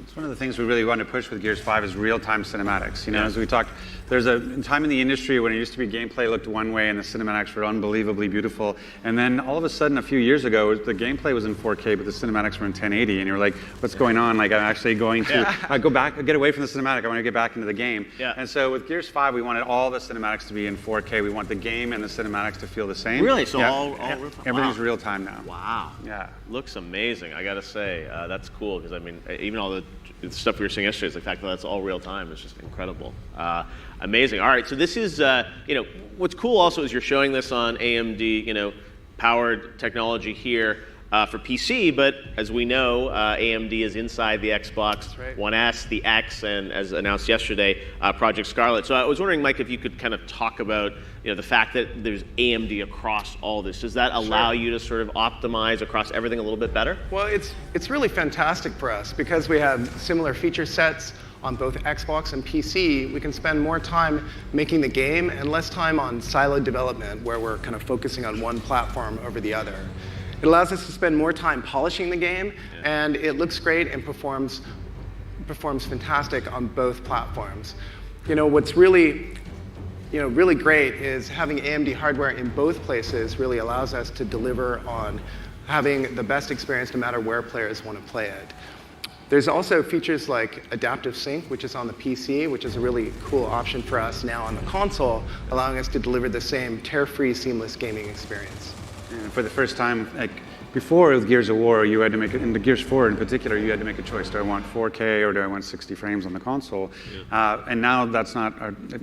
[SPEAKER 6] It's one of the things we really want to push with Gears 5 is real-time cinematics. You know, as we talked, there's a time in the industry when it used to be gameplay looked one way and the cinematics were unbelievably beautiful. And then all of a sudden, a few years ago, the gameplay was in 4K, but the cinematics were in 1080. And you were like, what's going on? Like, I'm actually going to go back, get away from the cinematic. I want to get back into the game. And so with Gears 5, we wanted all the cinematics to be in 4K. We want the game and the cinematics to feel the same.
[SPEAKER 5] Really? So all real-time?
[SPEAKER 6] Everything's real-time now.
[SPEAKER 5] Wow.
[SPEAKER 6] Yeah.
[SPEAKER 5] Looks amazing, I got to say. That's cool, because, I mean, even all the stuff we were seeing yesterday, is the fact that that's all real time is just incredible. Amazing. All right, so this is, what's cool also is you're showing this on AMD, powered technology here for PC, but as we know, AMD is inside the Xbox One S, the X, and as announced yesterday, Project Scarlet. So I was wondering, Mike, if you could kind of talk about the fact that there's AMD across all this. Does that allow you to sort of optimize across everything a little bit better?
[SPEAKER 7] Well, it's really fantastic for us because we have similar feature sets on both Xbox and PC. We can spend more time making the game and less time on siloed development where we're kind of focusing on one platform over the other. It allows us to spend more time polishing the game, and it looks great and performs fantastic on both platforms. What's really great is having AMD hardware in both places really allows us to deliver on having the best experience no matter where players want to play it. There's also features like adaptive sync, which is on the PC, which is a really cool option for us now on the console, allowing us to deliver the same tear-free, seamless gaming experience.
[SPEAKER 6] And for the first time, like before with Gears of War, you had to make it, in the Gears 4 in particular, you had to make a choice. Do I want 4K or do I want 60 frames on the console? And now that's not,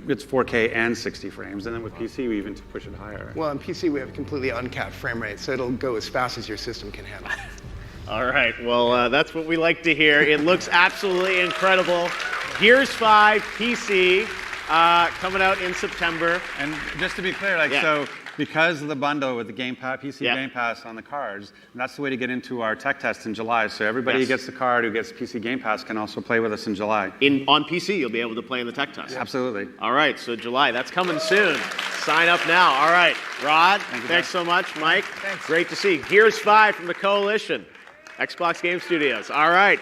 [SPEAKER 6] it's 4K and 60 frames. And then with PC, we even push it higher.
[SPEAKER 7] Well, on PC, we have completely uncapped frame rate, so it'll go as fast as your system can handle.
[SPEAKER 5] All right, well, that's what we like to hear. It looks absolutely incredible. Gears 5 PC coming out in September.
[SPEAKER 6] And just to be clear, so because of the bundle with the Game Pass, PC Game Pass on the cards, that's the way to get into our tech test in July. So everybody who gets the card, who gets PC Game Pass, can also play with us in July.
[SPEAKER 5] On PC, you'll be able to play in the tech test.
[SPEAKER 6] Absolutely.
[SPEAKER 5] All right, so July, that's coming soon. Sign up now. All right, Rod, thanks so much. Mike, great to see you. Gears 5 from the Coalition, Xbox Game Studios. All right.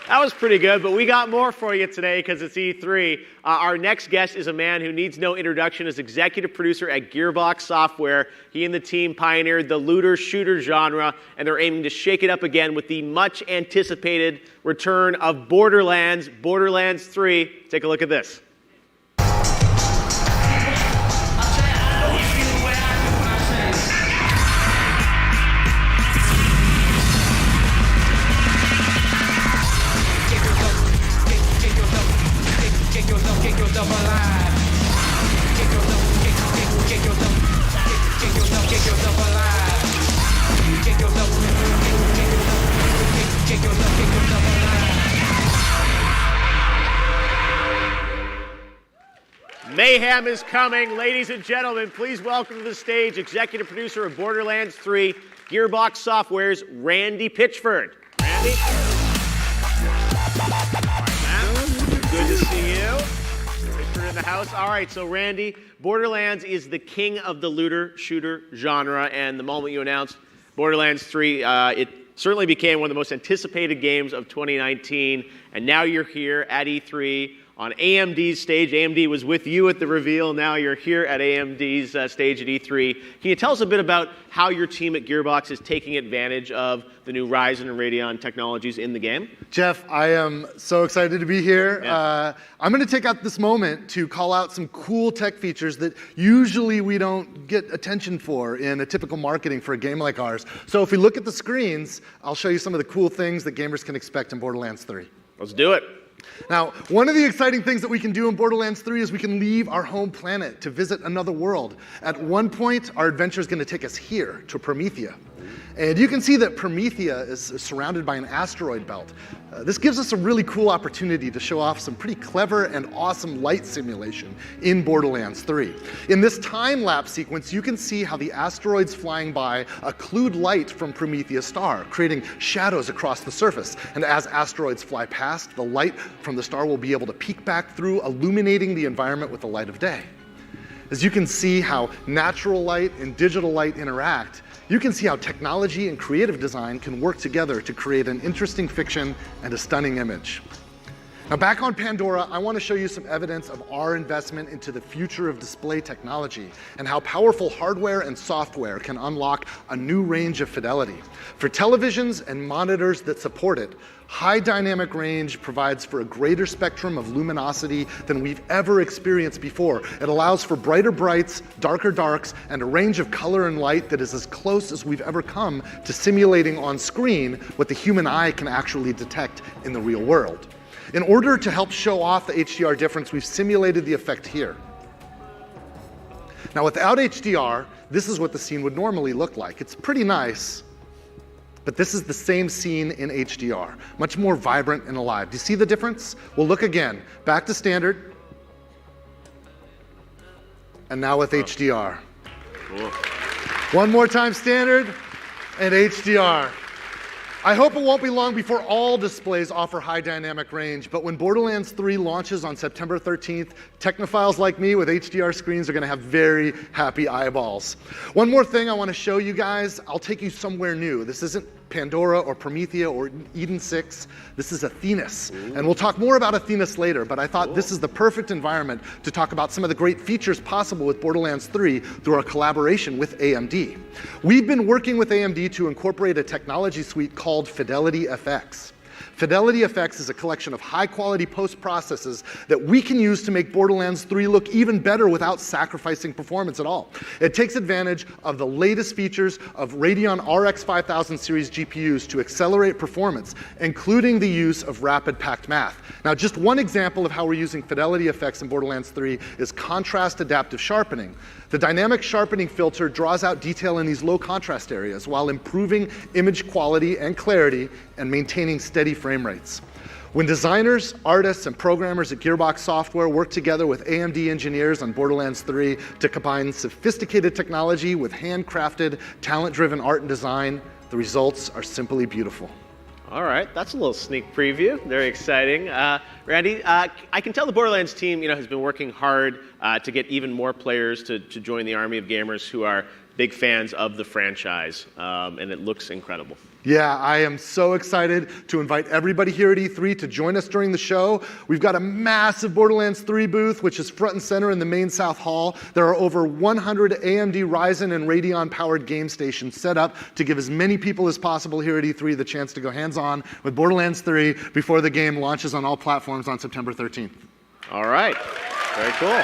[SPEAKER 5] That was pretty good, but we got more for you today because it's E3. Our next guest is a man who needs no introduction as executive producer at Gearbox Software. He and the team pioneered the looter-shooter genre, and they're aiming to shake it up again with the much-anticipated return of Borderlands 3. Take a look at this. Mayhem is coming. Ladies and gentlemen, please welcome to the stage executive producer of Borderlands 3, Gearbox Software's Randy Pitchford. Randy? Good to see you. Pitchford in the house. All right, so Randy, Borderlands is the king of the looter-shooter genre, and the moment you announced Borderlands 3, it certainly became one of the most anticipated games of 2019, and now you're here at E3 on AMD's stage. AMD was with you at the reveal. Now you're here at AMD's stage at E3. Can you tell us a bit about how your team at Gearbox is taking advantage of the new Ryzen and Radeon technologies in the game?
[SPEAKER 8] Jeff, I am so excited to be here.
[SPEAKER 5] Yeah.
[SPEAKER 8] I'm going to take out this moment to call out some cool tech features that usually we don't get attention for in a typical marketing for a game like ours. So if we look at the screens, I'll show you some of the cool things that gamers can expect in Borderlands 3.
[SPEAKER 5] Let's do it.
[SPEAKER 8] Now, one of the exciting things that we can do in Borderlands 3 is we can leave our home planet to visit another world. At one point, our adventure is going to take us here to Promethea. And you can see that Promethea is surrounded by an asteroid belt. This gives us a really cool opportunity to show off some pretty clever and awesome light simulation in Borderlands 3. In this time-lapse sequence, you can see how the asteroids flying by occlude light from Promethea's star, creating shadows across the surface. And as asteroids fly past, the light from the star will be able to peek back through, illuminating the environment with the light of day. As you can see how natural light and digital light interact, you can see how technology and creative design can work together to create an interesting fiction and a stunning image. Now, back on Pandora, I want to show you some evidence of our investment into the future of display technology and how powerful hardware and software can unlock a new range of fidelity. For televisions and monitors that support it, high dynamic range provides for a greater spectrum of luminosity than we've ever experienced before. It allows for brighter brights, darker darks, and a range of color and light that is as close as we've ever come to simulating on screen what the human eye can actually detect in the real world. In order to help show off the HDR difference, we've simulated the effect here. Now, without HDR, this is what the scene would normally look like. It's pretty nice, but this is the same scene in HDR, much more vibrant and alive. Do you see the difference? Well, look again. Back to standard. And now with HDR.
[SPEAKER 5] Cool.
[SPEAKER 8] One more time, standard and HDR. I hope it won't be long before all displays offer high dynamic range, but when Borderlands 3 launches on September 13th, technophiles like me with HDR screens are going to have very happy eyeballs. One more thing I want to show you guys. I'll take you somewhere new. This isn't Pandora or Promethea or Eden 6. This is Athenas. And we'll talk more about Athenas later, but I thought this is the perfect environment to talk about some of the great features possible with Borderlands 3 through our collaboration with AMD. We've been working with AMD to incorporate a technology suite called Fidelity FX. Fidelity FX is a collection of high-quality post-processes that we can use to make Borderlands 3 look even better without sacrificing performance at all. It takes advantage of the latest features of Radeon RX 5000 series GPUs to accelerate performance, including the use of rapid packed math. Now, just one example of how we're using Fidelity FX in Borderlands 3 is contrast adaptive sharpening. The dynamic sharpening filter draws out detail in these low contrast areas while improving image quality and clarity and maintaining steady frame rates. When designers, artists, and programmers at Gearbox Software work together with AMD engineers on Borderlands 3 to combine sophisticated technology with handcrafted, talent-driven art and design, the results are simply beautiful.
[SPEAKER 5] All right, that's a little sneak preview. Very exciting. Randy, I can tell the Borderlands team, has been working hard to get even more players to join the army of gamers who are big fans of the franchise, and it looks incredible.
[SPEAKER 8] Yeah, I am so excited to invite everybody here at E3 to join us during the show. We've got a massive Borderlands 3 booth, which is front and center in the main South Hall. There are over 100 AMD Ryzen and Radeon-powered game stations set up to give as many people as possible here at E3 the chance to go hands-on with Borderlands 3 before the game launches on all platforms on September 13th.
[SPEAKER 5] All right, very cool.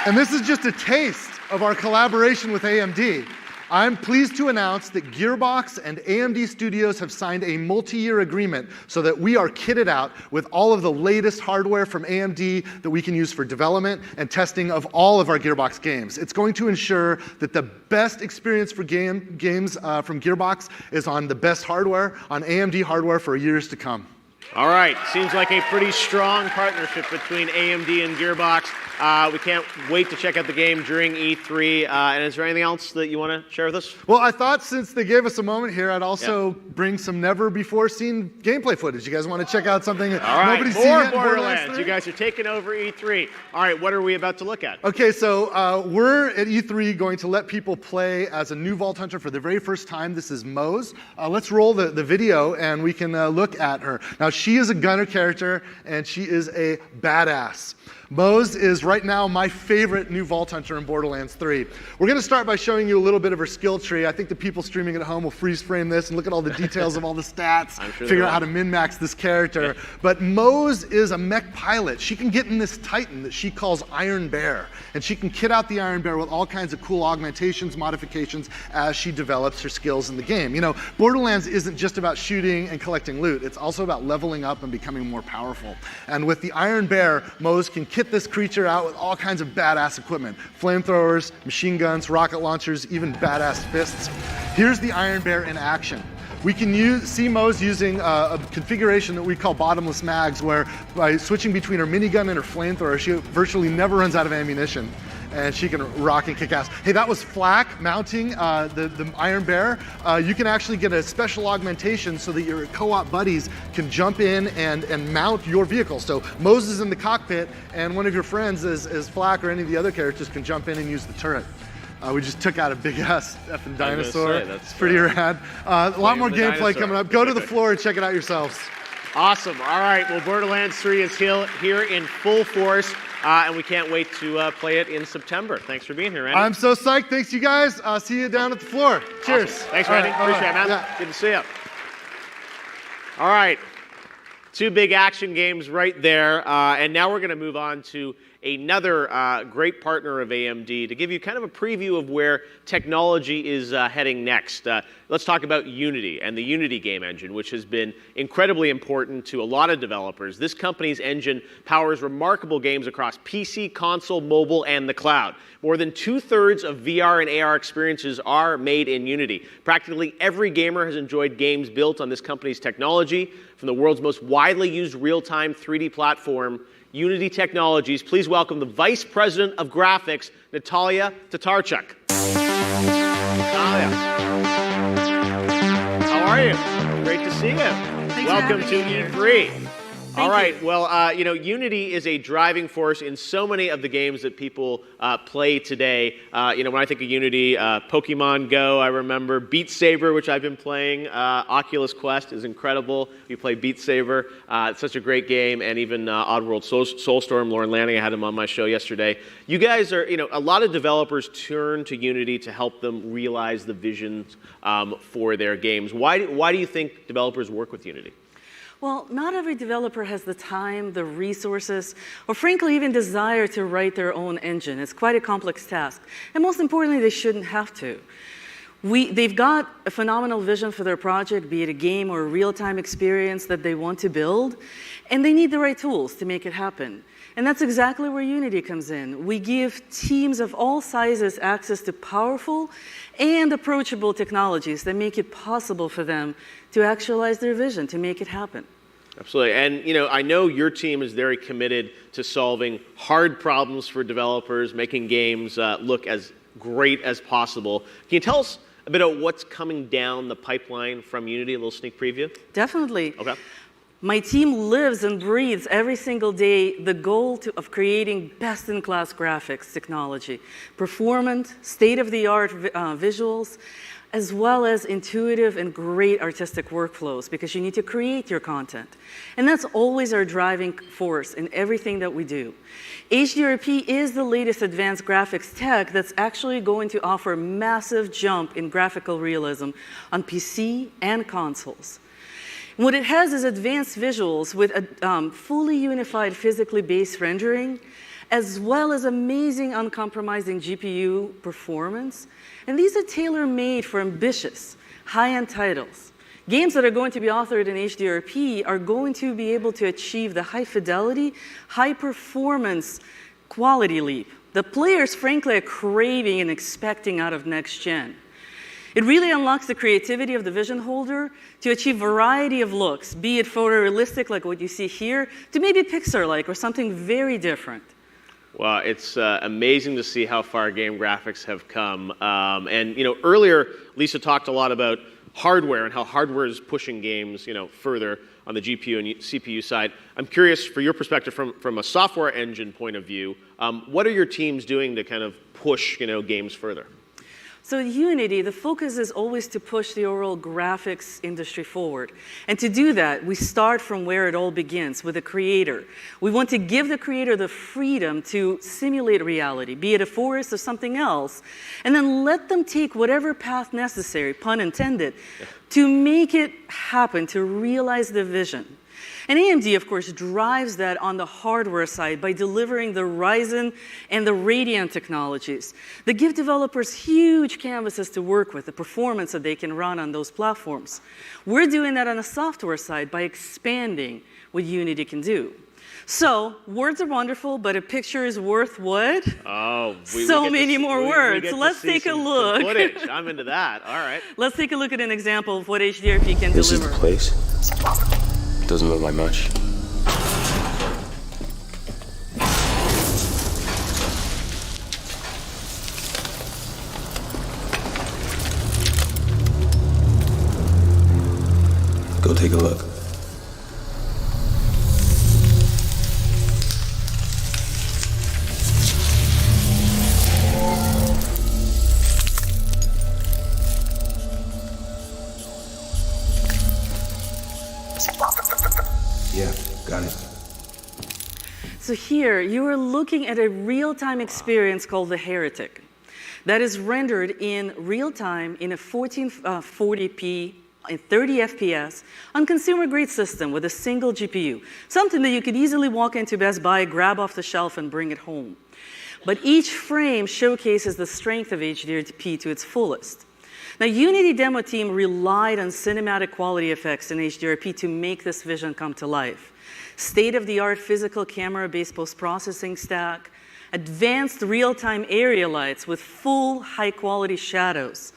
[SPEAKER 8] And this is just a taste of our collaboration with AMD. I'm pleased to announce that Gearbox and AMD Studios have signed a multi-year agreement so that we are kitted out with all of the latest hardware from AMD that we can use for development and testing of all of our Gearbox games. It's going to ensure that the best experience for games from Gearbox is on the best hardware, on AMD hardware for years to come.
[SPEAKER 5] All right, seems like a pretty strong partnership between AMD and Gearbox. We can't wait to check out the game during E3. And is there anything else that you want to share with us?
[SPEAKER 8] Well, I thought since they gave us a moment here, I'd also bring some never-before-seen gameplay footage. You guys want to check out something that nobody's seen yet?
[SPEAKER 5] More Borderlands. You guys are taking over E3. All right, what are we about to look at?
[SPEAKER 8] Okay, so we're at E3 going to let people play as a new Vault Hunter for the very first time. This is Mose. Let's roll the video, and we can look at her. Now, She is a gunner character, and she is a badass. Mose is right now my favorite new Vault Hunter in Borderlands 3. We're going to start by showing you a little bit of her skill tree. I think the people streaming at home will freeze frame this and look at all the details of all the stats, figure out how to min-max this character. But Mose is a mech pilot. She can get in this Titan that she calls Iron Bear, and she can kit out the Iron Bear with all kinds of cool augmentations, modifications as she develops her skills in the game. You know, Borderlands isn't just about shooting and collecting loot. It's also about leveling up and becoming more powerful. And with the Iron Bear, Mose can kit this creature out with all kinds of badass equipment. Flamethrowers, machine guns, rocket launchers, even badass fists. Here's the Iron Bear in action. We can see Mose using a configuration that we call bottomless mags, where by switching between her minigun and her flamethrower, she virtually never runs out of ammunition, and she can rock and kick ass. Hey, that was Flak mounting the Iron Bear. You can actually get a special augmentation so that your co-op buddies can jump in and mount your vehicle. So Mose is in the cockpit, and one of your friends, as Flak or any of the other characters, can jump in and use the turret. We just took out a big-ass effing dinosaur. That's pretty rad. A lot more gameplay coming up. Go to the floor and check it out yourselves.
[SPEAKER 5] Awesome. All right. Well, Borderlands 3 is here in full force, and we can't wait to play it in September. Thanks for being here, Randy.
[SPEAKER 8] I'm so psyched. Thanks, you guys. See you down at the floor. Cheers.
[SPEAKER 5] Awesome. Thanks, Randy. Appreciate it, man.
[SPEAKER 8] Yeah.
[SPEAKER 5] Good to see you. All right. 2 big action games right there. And now we're going to move on to another great partner of AMD to give you kind of a preview of where technology is heading next. Let's talk about Unity and the Unity game engine, which has been incredibly important to a lot of developers. This company's engine powers remarkable games across PC, console, mobile, and the cloud. More than 2/3 of VR and AR experiences are made in Unity. Practically every gamer has enjoyed games built on this company's technology. From the world's most widely used real-time 3D platform, Unity Technologies, please welcome the Vice President of Graphics, Natalia Tatarchuk. Natalia, how are you? Great to see you. Welcome to E3. All right. Well, you know, Unity is a driving force in so many of the games that people play today. You know, when I think of Unity, Pokemon Go, I remember Beat Saber, which I've been playing. Oculus Quest is incredible. We play Beat Saber. It's such a great game. And even Oddworld Soulstorm, Lauren Lanning, I had him on my show yesterday. You guys are, you know, a lot of developers turn to Unity to help them realize the visions for their games. Why do you think developers work with Unity?
[SPEAKER 9] Well, not every developer has the time, the resources, or frankly even desire to write their own engine. It's quite a complex task. And most importantly, they shouldn't have to. They've got a phenomenal vision for their project, be it a game or a real-time experience that they want to build, and they need the right tools to make it happen. And that's exactly where Unity comes in. We give teams of all sizes access to powerful and approachable technologies that make it possible for them to actualize their vision, to make it happen.
[SPEAKER 5] Absolutely. And you know, I know your team is very committed to solving hard problems for developers, making games look as great as possible. Can you tell us a bit about what's coming down the pipeline from Unity, a little sneak preview?
[SPEAKER 9] Definitely.
[SPEAKER 5] Okay.
[SPEAKER 9] My team lives and breathes every single day the goal of creating best-in-class graphics technology, performant, state-of-the-art visuals, as well as intuitive and great artistic workflows, because you need to create your content. And that's always our driving force in everything that we do. HDRP is the latest advanced graphics tech that's actually going to offer a massive jump in graphical realism on PC and consoles. What it has is advanced visuals with a fully unified physically based rendering, as well as amazing uncompromising GPU performance. And these are tailor-made for ambitious, high-end titles. Games that are going to be authored in HDRP are going to be able to achieve the high fidelity, high performance quality leap that players, frankly, are craving and expecting out of next gen. It really unlocks the creativity of the vision holder to achieve variety of looks, be it photorealistic like what you see here, to maybe Pixar-like or something very different.
[SPEAKER 5] Well, it's amazing to see how far game graphics have come. And you know, earlier Lisa talked a lot about hardware and how hardware is pushing games, you know, further on the GPU and CPU side. I'm curious, for your perspective, from a software engine point of view, what are your teams doing to kind of push, you know, games further?
[SPEAKER 9] So at Unity, the focus is always to push the overall graphics industry forward. And to do that, we start from where it all begins, with the creator. We want to give the creator the freedom to simulate reality, be it a forest or something else, and then let them take whatever path necessary, pun intended, to make it happen, to realize the vision. And AMD, of course, drives that on the hardware side by delivering the Ryzen and the Radeon technologies that give developers huge canvases to work with, the performance that they can run on those platforms. We're doing that on the software side by expanding what Unity can do. So, words are wonderful, but a picture is worth what?
[SPEAKER 5] Oh,
[SPEAKER 9] so many more words. So let's take a look.
[SPEAKER 5] Footage. I'm into that. All right.
[SPEAKER 9] Let's take a look at an example of what HDRP can
[SPEAKER 10] This
[SPEAKER 9] deliver.
[SPEAKER 10] is the place. Doesn't look like much. Go take a look. Yeah, got it.
[SPEAKER 9] So here, you are looking at a real-time experience called The Heretic that is rendered in real time in a 1440p in 30 FPS on consumer-grade system with a single GPU, something that you could easily walk into Best Buy, grab off the shelf, and bring it home. But each frame showcases the strength of HDRP to its fullest. Now, Unity demo team relied on cinematic quality effects in HDRP to make this vision come to life. State-of-the-art physical camera-based post-processing stack, advanced real-time area lights with full high-quality shadows,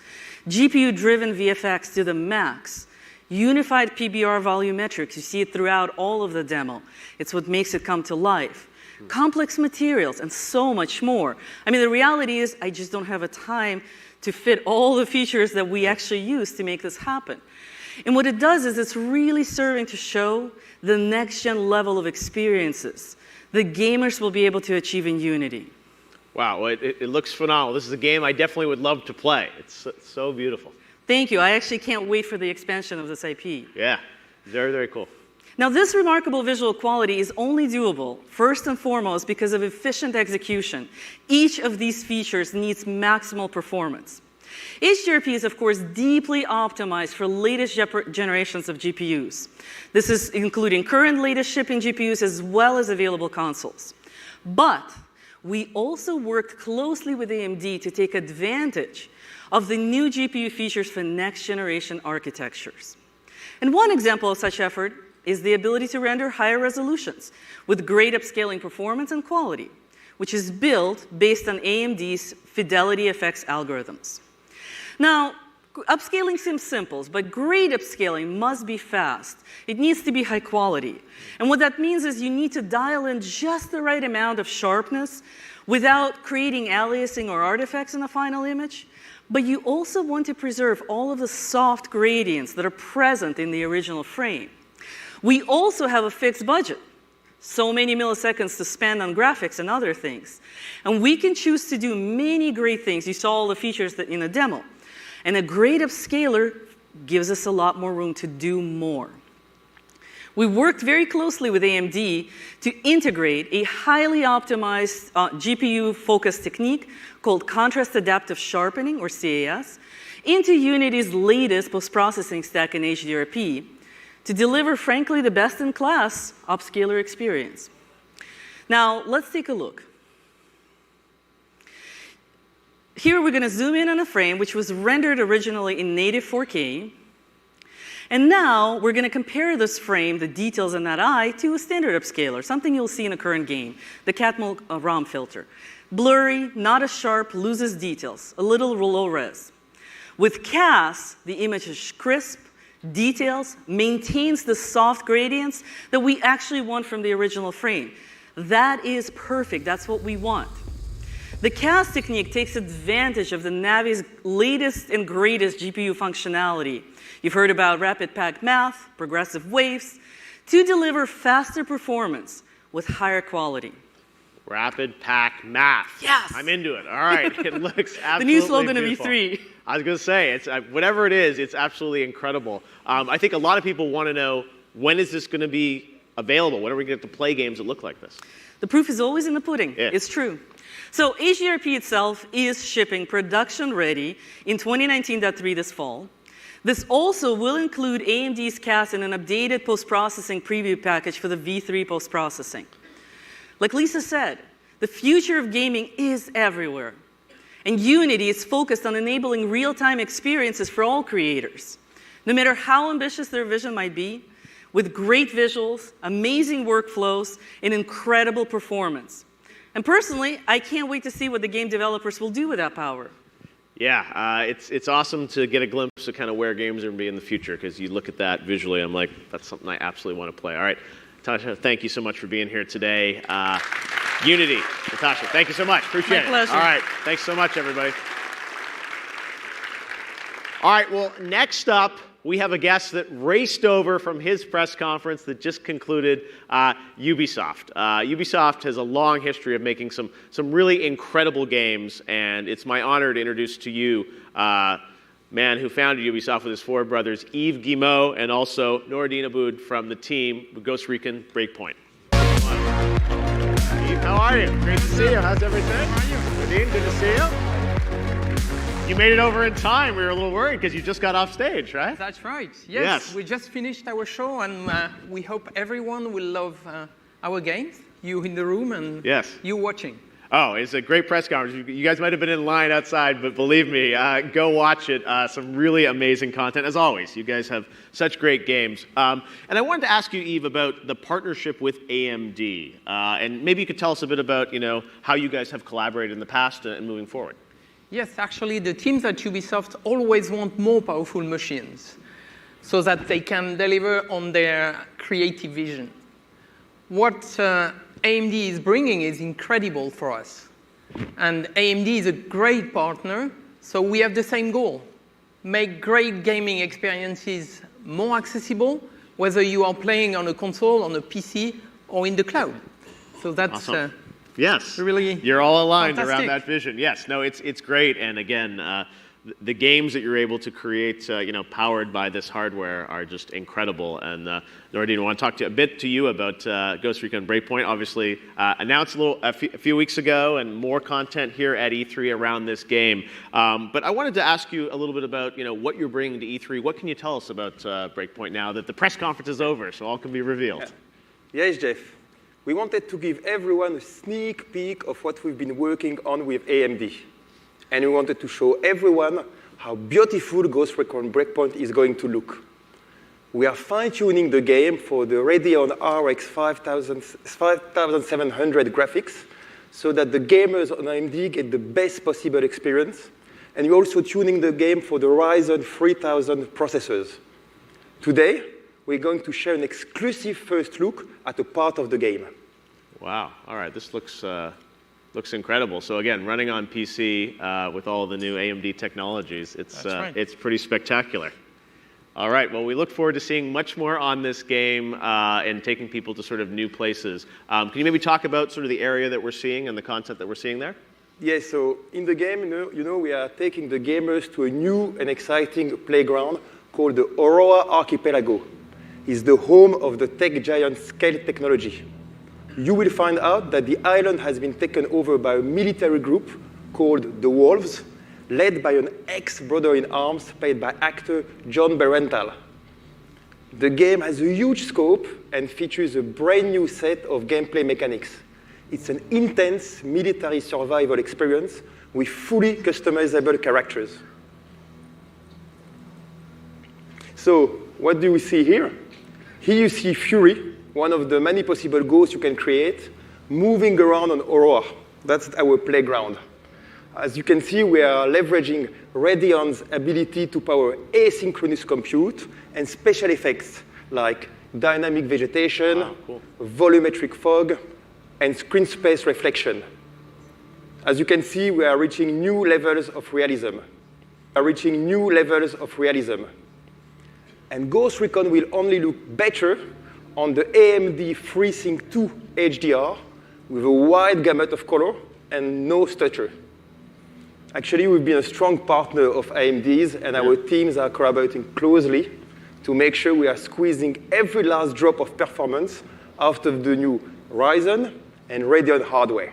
[SPEAKER 9] GPU-driven VFX to the max, unified PBR volumetrics, you see it throughout all of the demo. It's what makes it come to life. Complex materials, and so much more. I mean, the reality is I just don't have a time to fit all the features that we actually use to make this happen. And what it does is it's really serving to show the next-gen level of experiences that gamers will be able to achieve in Unity.
[SPEAKER 5] Wow, it looks phenomenal. This is a game I definitely would love to play. It's so beautiful.
[SPEAKER 9] Thank you. I actually can't wait for the expansion of this IP.
[SPEAKER 5] Yeah, very, very cool.
[SPEAKER 9] Now, this remarkable visual quality is only doable, first and foremost, because of efficient execution. Each of these features needs maximal performance. HDRP is, of course, deeply optimized for latest generations of GPUs. This is including current latest shipping GPUs as well as available consoles. But we also worked closely with AMD to take advantage of the new GPU features for next-generation architectures. And one example of such effort is the ability to render higher resolutions with great upscaling performance and quality, which is built based on AMD's Fidelity FX algorithms. Now, upscaling seems simple, but great upscaling must be fast. It needs to be high quality. And what that means is you need to dial in just the right amount of sharpness without creating aliasing or artifacts in the final image. But you also want to preserve all of the soft gradients that are present in the original frame. We also have a fixed budget, so many milliseconds to spend on graphics and other things. And we can choose to do many great things. You saw all the features in a demo. And a great upscaler gives us a lot more room to do more. We worked very closely with AMD to integrate a highly optimized GPU-focused technique called contrast adaptive sharpening, or CAS, into Unity's latest post-processing stack in HDRP to deliver, frankly, the best-in-class upscaler experience. Now, let's take a look. Here we're going to zoom in on a frame which was rendered originally in native 4K. And now we're going to compare this frame, the details in that eye, to a standard upscaler, something you'll see in a current game, the Catmull ROM filter. Blurry, not as sharp, loses details, a little low res. With CAS, the image is crisp, details, maintains the soft gradients that we actually want from the original frame. That is perfect. That's what we want. The CAS technique takes advantage of the Navi's latest and greatest GPU functionality. You've heard about rapid packed math, progressive waves, to deliver faster performance with higher quality.
[SPEAKER 5] Rapid Pack Math.
[SPEAKER 9] Yes.
[SPEAKER 5] I'm into it. All right. It looks absolutely
[SPEAKER 9] The new slogan of
[SPEAKER 5] beautiful.
[SPEAKER 9] E3.
[SPEAKER 5] I was going to say, it's whatever it is, it's absolutely incredible. I think a lot of people want to know, when is this going to be available? When are we going to get to play games that look like this?
[SPEAKER 9] The proof is always in the pudding.
[SPEAKER 5] Yeah.
[SPEAKER 9] It's true. So HDRP itself is shipping production ready in 2019.3 this fall. This also will include AMD's CAS and an updated post-processing preview package for the V3 post-processing. Like Lisa said, the future of gaming is everywhere. And Unity is focused on enabling real-time experiences for all creators, no matter how ambitious their vision might be, with great visuals, amazing workflows, and incredible performance. And personally, I can't wait to see what the game developers will do with that power.
[SPEAKER 5] Yeah, it's awesome to get a glimpse of kind of where games are going to be in the future, because you look at that visually, I'm like, that's something I absolutely want to play. All right, Natasha, thank you so much for being here today. Unity, Natasha, thank you so much. Appreciate it.
[SPEAKER 9] My pleasure.
[SPEAKER 5] All right, thanks so much, everybody. All right, well, next up, we have a guest that raced over from his press conference that just concluded, Ubisoft. Ubisoft has a long history of making some really incredible games, and it's my honor to introduce to you man who founded Ubisoft with his four brothers, Yves Guillemot, and also Noureddin Aboud from the team with Ghost Recon Breakpoint. Yves, how are you? Great to see you. How's everything? How are you? Noureddin, good to see you. You made it over in time. We were a little worried because you just got off stage, right?
[SPEAKER 11] That's right.
[SPEAKER 5] Yes.
[SPEAKER 11] We just finished our show, and we hope everyone will love our games. You in the room and you watching.
[SPEAKER 5] Oh, it's a great press conference. You guys might have been in line outside, but believe me, go watch it. Some really amazing content, as always. You guys have such great games. And I wanted to ask you, Yves, about the partnership with AMD. And maybe you could tell us a bit about, how you guys have collaborated in the past and moving forward.
[SPEAKER 11] Yes, actually, the teams at Ubisoft always want more powerful machines so that they can deliver on their creative vision. What AMD is bringing is incredible for us. And AMD is a great partner, so we have the same goal. Make great gaming experiences more accessible, whether you are playing on a console, on a PC, or in the cloud. So that's
[SPEAKER 5] awesome. Yes,
[SPEAKER 11] really
[SPEAKER 5] you're all aligned
[SPEAKER 11] fantastic.
[SPEAKER 5] around that vision. Yes, no, it's great. And again, the games that you're able to create, powered by this hardware are just incredible. And Noureddin, I want to talk a bit to you about Ghost Recon Breakpoint. Obviously, announced a few weeks ago, and more content here at E3 around this game. But I wanted to ask you a little bit about what you're bringing to E3. What can you tell us about Breakpoint now that the press conference is over, so all can be revealed?
[SPEAKER 12] Yes, Jeff. We wanted to give everyone a sneak peek of what we've been working on with AMD. And we wanted to show everyone how beautiful Ghost Recon Breakpoint is going to look. We are fine-tuning the game for the Radeon RX 5700 graphics so that the gamers on AMD get the best possible experience. And we're also tuning the game for the Ryzen 3000 processors. Today, we're going to share an exclusive first look at a part of the game.
[SPEAKER 5] Wow. All right. This looks incredible. So again, running on PC with all the new AMD technologies, it's pretty spectacular. All right. Well, we look forward to seeing much more on this game and taking people to sort of new places. Can you maybe talk about sort of the area that we're seeing and the content that we're seeing there?
[SPEAKER 12] Yes. So in the game, we are taking the gamers to a new and exciting playground called the Aurora Archipelago. Is the home of the tech giant Scale Technology. You will find out that the island has been taken over by a military group called the Wolves, led by an ex-brother-in-arms played by actor John Berental. The game has a huge scope and features a brand new set of gameplay mechanics. It's an intense military survival experience with fully customizable characters. So, what do we see here? Here you see Fury, one of the many possible ghosts you can create, moving around on Aurora. That's our playground. As you can see, we are leveraging Radeon's ability to power asynchronous compute and special effects like dynamic vegetation, volumetric fog, and screen space reflection. As you can see, we are reaching new levels of realism. And Ghost Recon will only look better on the AMD FreeSync 2 HDR with a wide gamut of color and no stutter. Actually, we've been a strong partner of AMD's, and our teams are collaborating closely to make sure we are squeezing every last drop of performance out of the new Ryzen and Radeon hardware.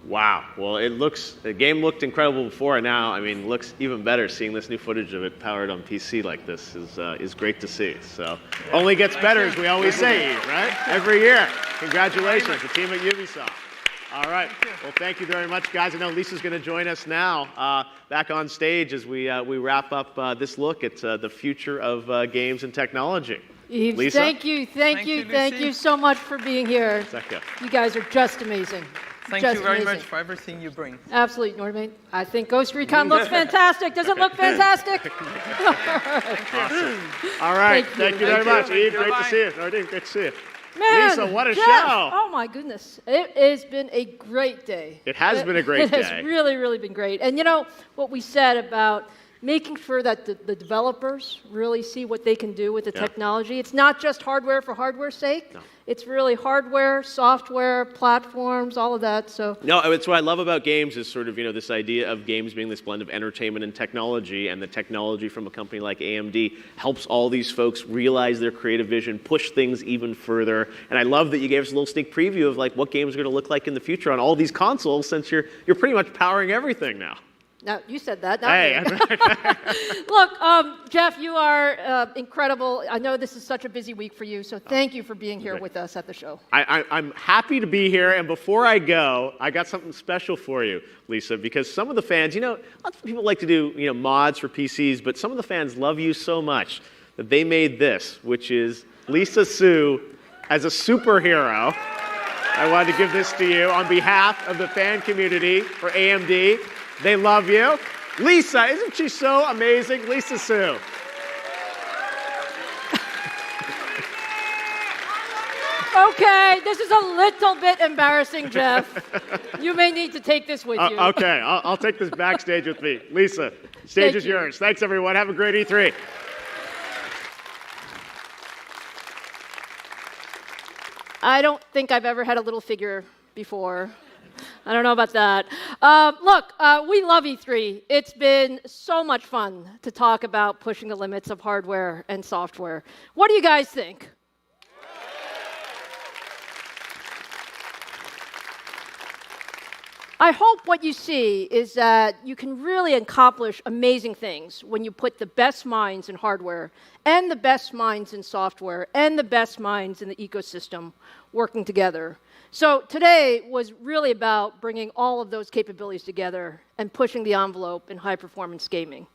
[SPEAKER 5] Wow. Well, the game looked incredible before, and now, I mean, looks even better. Seeing this new footage of it powered on PC like this is great to see. So, only gets better, as we always say, Yves, right? Every year. Congratulations, the team at Ubisoft. All right. Well, thank you very much, guys. I know Lisa's going to join us now back on stage as we wrap up this look at the future of games and technology.
[SPEAKER 2] Yves,
[SPEAKER 5] Lisa?
[SPEAKER 2] thank you so much for being here.
[SPEAKER 5] Zeka.
[SPEAKER 2] You guys are just amazing.
[SPEAKER 11] Thank
[SPEAKER 2] just
[SPEAKER 11] you very
[SPEAKER 2] amazing.
[SPEAKER 11] much for everything you bring.
[SPEAKER 2] Absolutely, Norman. I think Ghost Recon looks fantastic. Does it look fantastic?
[SPEAKER 5] Awesome. All right. Thank you very much. Yves, great to see you. Nordine, great to see you.
[SPEAKER 2] Man,
[SPEAKER 5] Lisa, what a
[SPEAKER 2] Jeff,
[SPEAKER 5] show.
[SPEAKER 2] Oh, my goodness. It has been a great day.
[SPEAKER 5] It has been a great day.
[SPEAKER 2] It has really, really been great. And you know what we said about making sure that the developers really see what they can do with the technology. It's not just hardware for hardware's sake. No. It's really hardware, software, platforms, all of that. So
[SPEAKER 5] no, it's what I love about games is sort of, you know, this idea of games being this blend of entertainment and technology, and the technology from a company like AMD helps all these folks realize their creative vision, push things even further. And I love that you gave us a little sneak preview of like what games are going to look like in the future on all these consoles, since you're pretty much powering everything now.
[SPEAKER 2] No, you said that. Not
[SPEAKER 5] Hey.
[SPEAKER 2] me. Look, Jeff, you are incredible. I know this is such a busy week for you, so thank you for being here with us at the show.
[SPEAKER 5] I'm happy to be here, and before I go, I got something special for you, Lisa, because some of the fans, you know, lots of people like to do, you know, mods for PCs, but some of the fans love you so much that they made this, which is Lisa Su as a superhero. I wanted to give this to you on behalf of the fan community for AMD. They love you. Lisa, isn't she so amazing? Lisa Su.
[SPEAKER 2] Okay, this is a little bit embarrassing, Jeff. You may need to take this with you.
[SPEAKER 5] Okay, I'll take this backstage with me. Lisa, stage is yours. Thanks, everyone. Have a great E3.
[SPEAKER 2] I don't think I've ever had a little figure before. I don't know about that. Look, we love E3. It's been so much fun to talk about pushing the limits of hardware and software. What do you guys think? I hope what you see is that you can really accomplish amazing things when you put the best minds in hardware and the best minds in software and the best minds in the ecosystem working together. So today was really about bringing all of those capabilities together and pushing the envelope in high-performance gaming.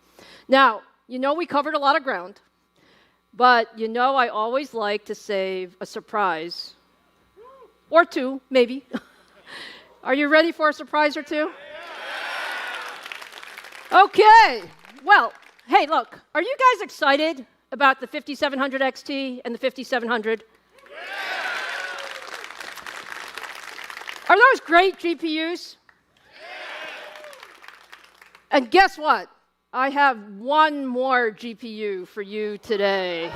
[SPEAKER 2] Now, you know we covered a lot of ground, but you know I always like to save a surprise, or two, maybe. Are you ready for a surprise or two? Okay. Well, hey, look, are you guys excited about the 5700 XT and the 5700? Are those great GPUs? And guess what? I have one more GPU for you today.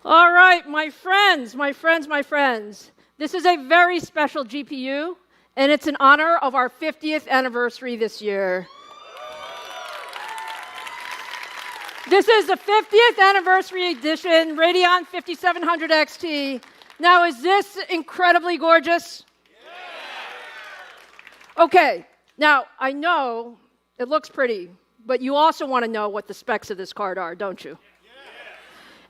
[SPEAKER 2] All right, my friends. This is a very special GPU, and it's in honor of our 50th anniversary this year. This is the 50th anniversary edition Radeon 5700 XT. Now, is this incredibly gorgeous? Yeah. Okay, now I know it looks pretty, but you also want to know what the specs of this card are, don't you? Yeah.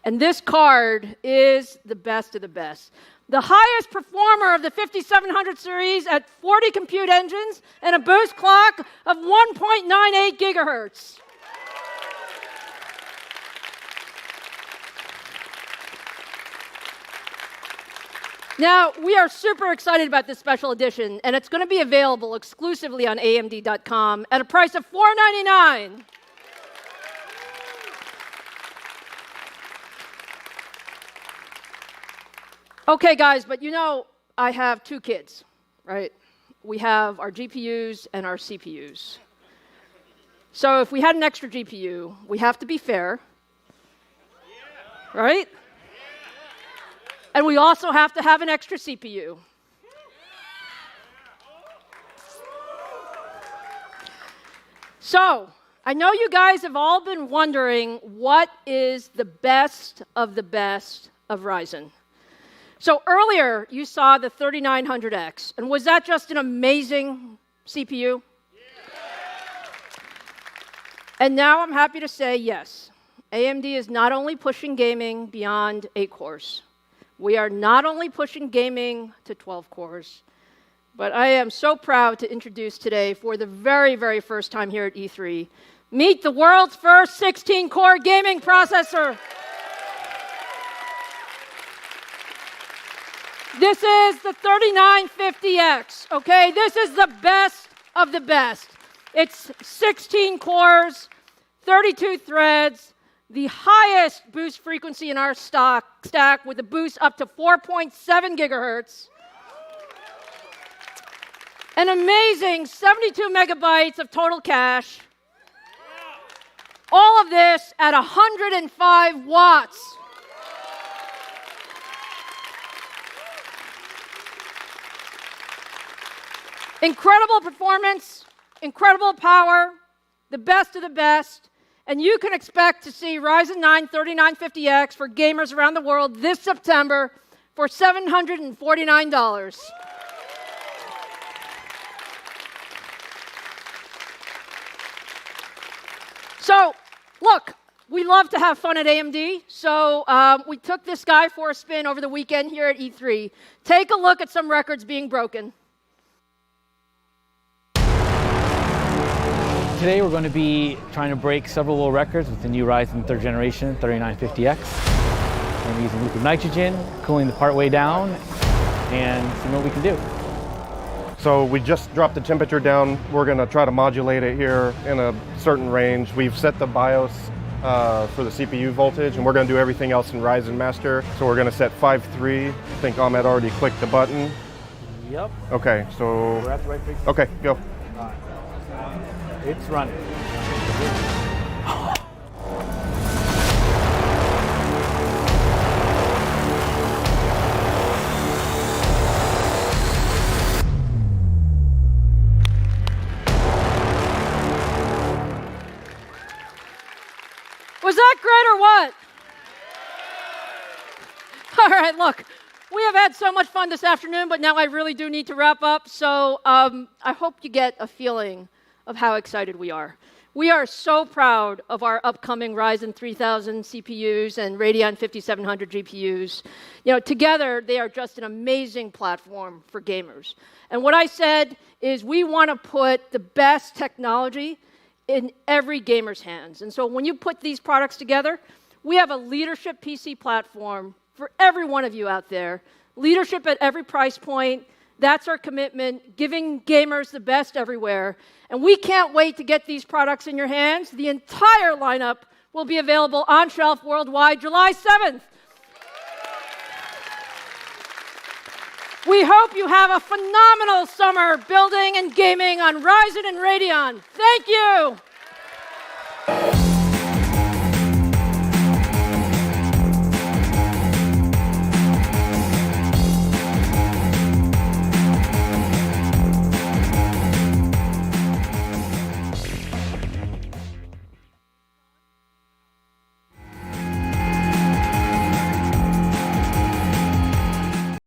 [SPEAKER 2] And this card is the best of the best. The highest performer of the 5700 series at 40 compute engines and a boost clock of 1.98 gigahertz. Now, we are super excited about this special edition, and it's going to be available exclusively on AMD.com at a price of $499. Okay, guys, but you know, I have two kids, right? We have our GPUs and our CPUs. So if we had an extra GPU, we have to be fair, right? And we also have to have an extra CPU. So, I know you guys have all been wondering what is the best of Ryzen. So earlier, you saw the 3900X, and was that just an amazing CPU? And now I'm happy to say yes. AMD is not only pushing gaming beyond 8 cores. We are not only pushing gaming to 12 cores, but I am so proud to introduce today, for the very, very first time here at E3, meet the world's first 16-core gaming processor. This is the 3950X, okay? This is the best of the best. It's 16 cores, 32 threads, the highest boost frequency in our stack with a boost up to 4.7 gigahertz. An amazing 72 megabytes of total cache. All of this at 105 watts. Incredible performance, incredible power, the best of the best, and you can expect to see Ryzen 9 3950X for gamers around the world this September for $749. So, look, we love to have fun at AMD, so we took this guy for a spin over the weekend here at E3. Take a look at some records being broken.
[SPEAKER 13] Today we're going to be trying to break several world records with the new Ryzen 3rd generation 3950X. We're going to be using liquid nitrogen, cooling the part way down, and seeing what we can do.
[SPEAKER 14] So we just dropped the temperature down. We're going to try to modulate it here in a certain range. We've set the BIOS for the CPU voltage, and we're going to do everything else in Ryzen Master. So we're going to set 5.3. I think Ahmed already clicked the button.
[SPEAKER 13] Yep.
[SPEAKER 14] Okay, so...
[SPEAKER 13] We're at the right frequency.
[SPEAKER 14] Okay, go.
[SPEAKER 13] It's running.
[SPEAKER 2] Was that great or what? All right, look, we have had so much fun this afternoon, but now I really do need to wrap up. So I hope you get a feeling of how excited we are. We are so proud of our upcoming Ryzen 3000 CPUs and Radeon 5700 GPUs. You know, together, they are just an amazing platform for gamers. And what I said is we want to put the best technology in every gamer's hands. And so when you put these products together, we have a leadership PC platform for every one of you out there. Leadership at every price point. That's our commitment, giving gamers the best everywhere. And we can't wait to get these products in your hands. The entire lineup will be available on shelf worldwide July 7th. We hope you have a phenomenal summer building and gaming on Ryzen and Radeon. Thank you.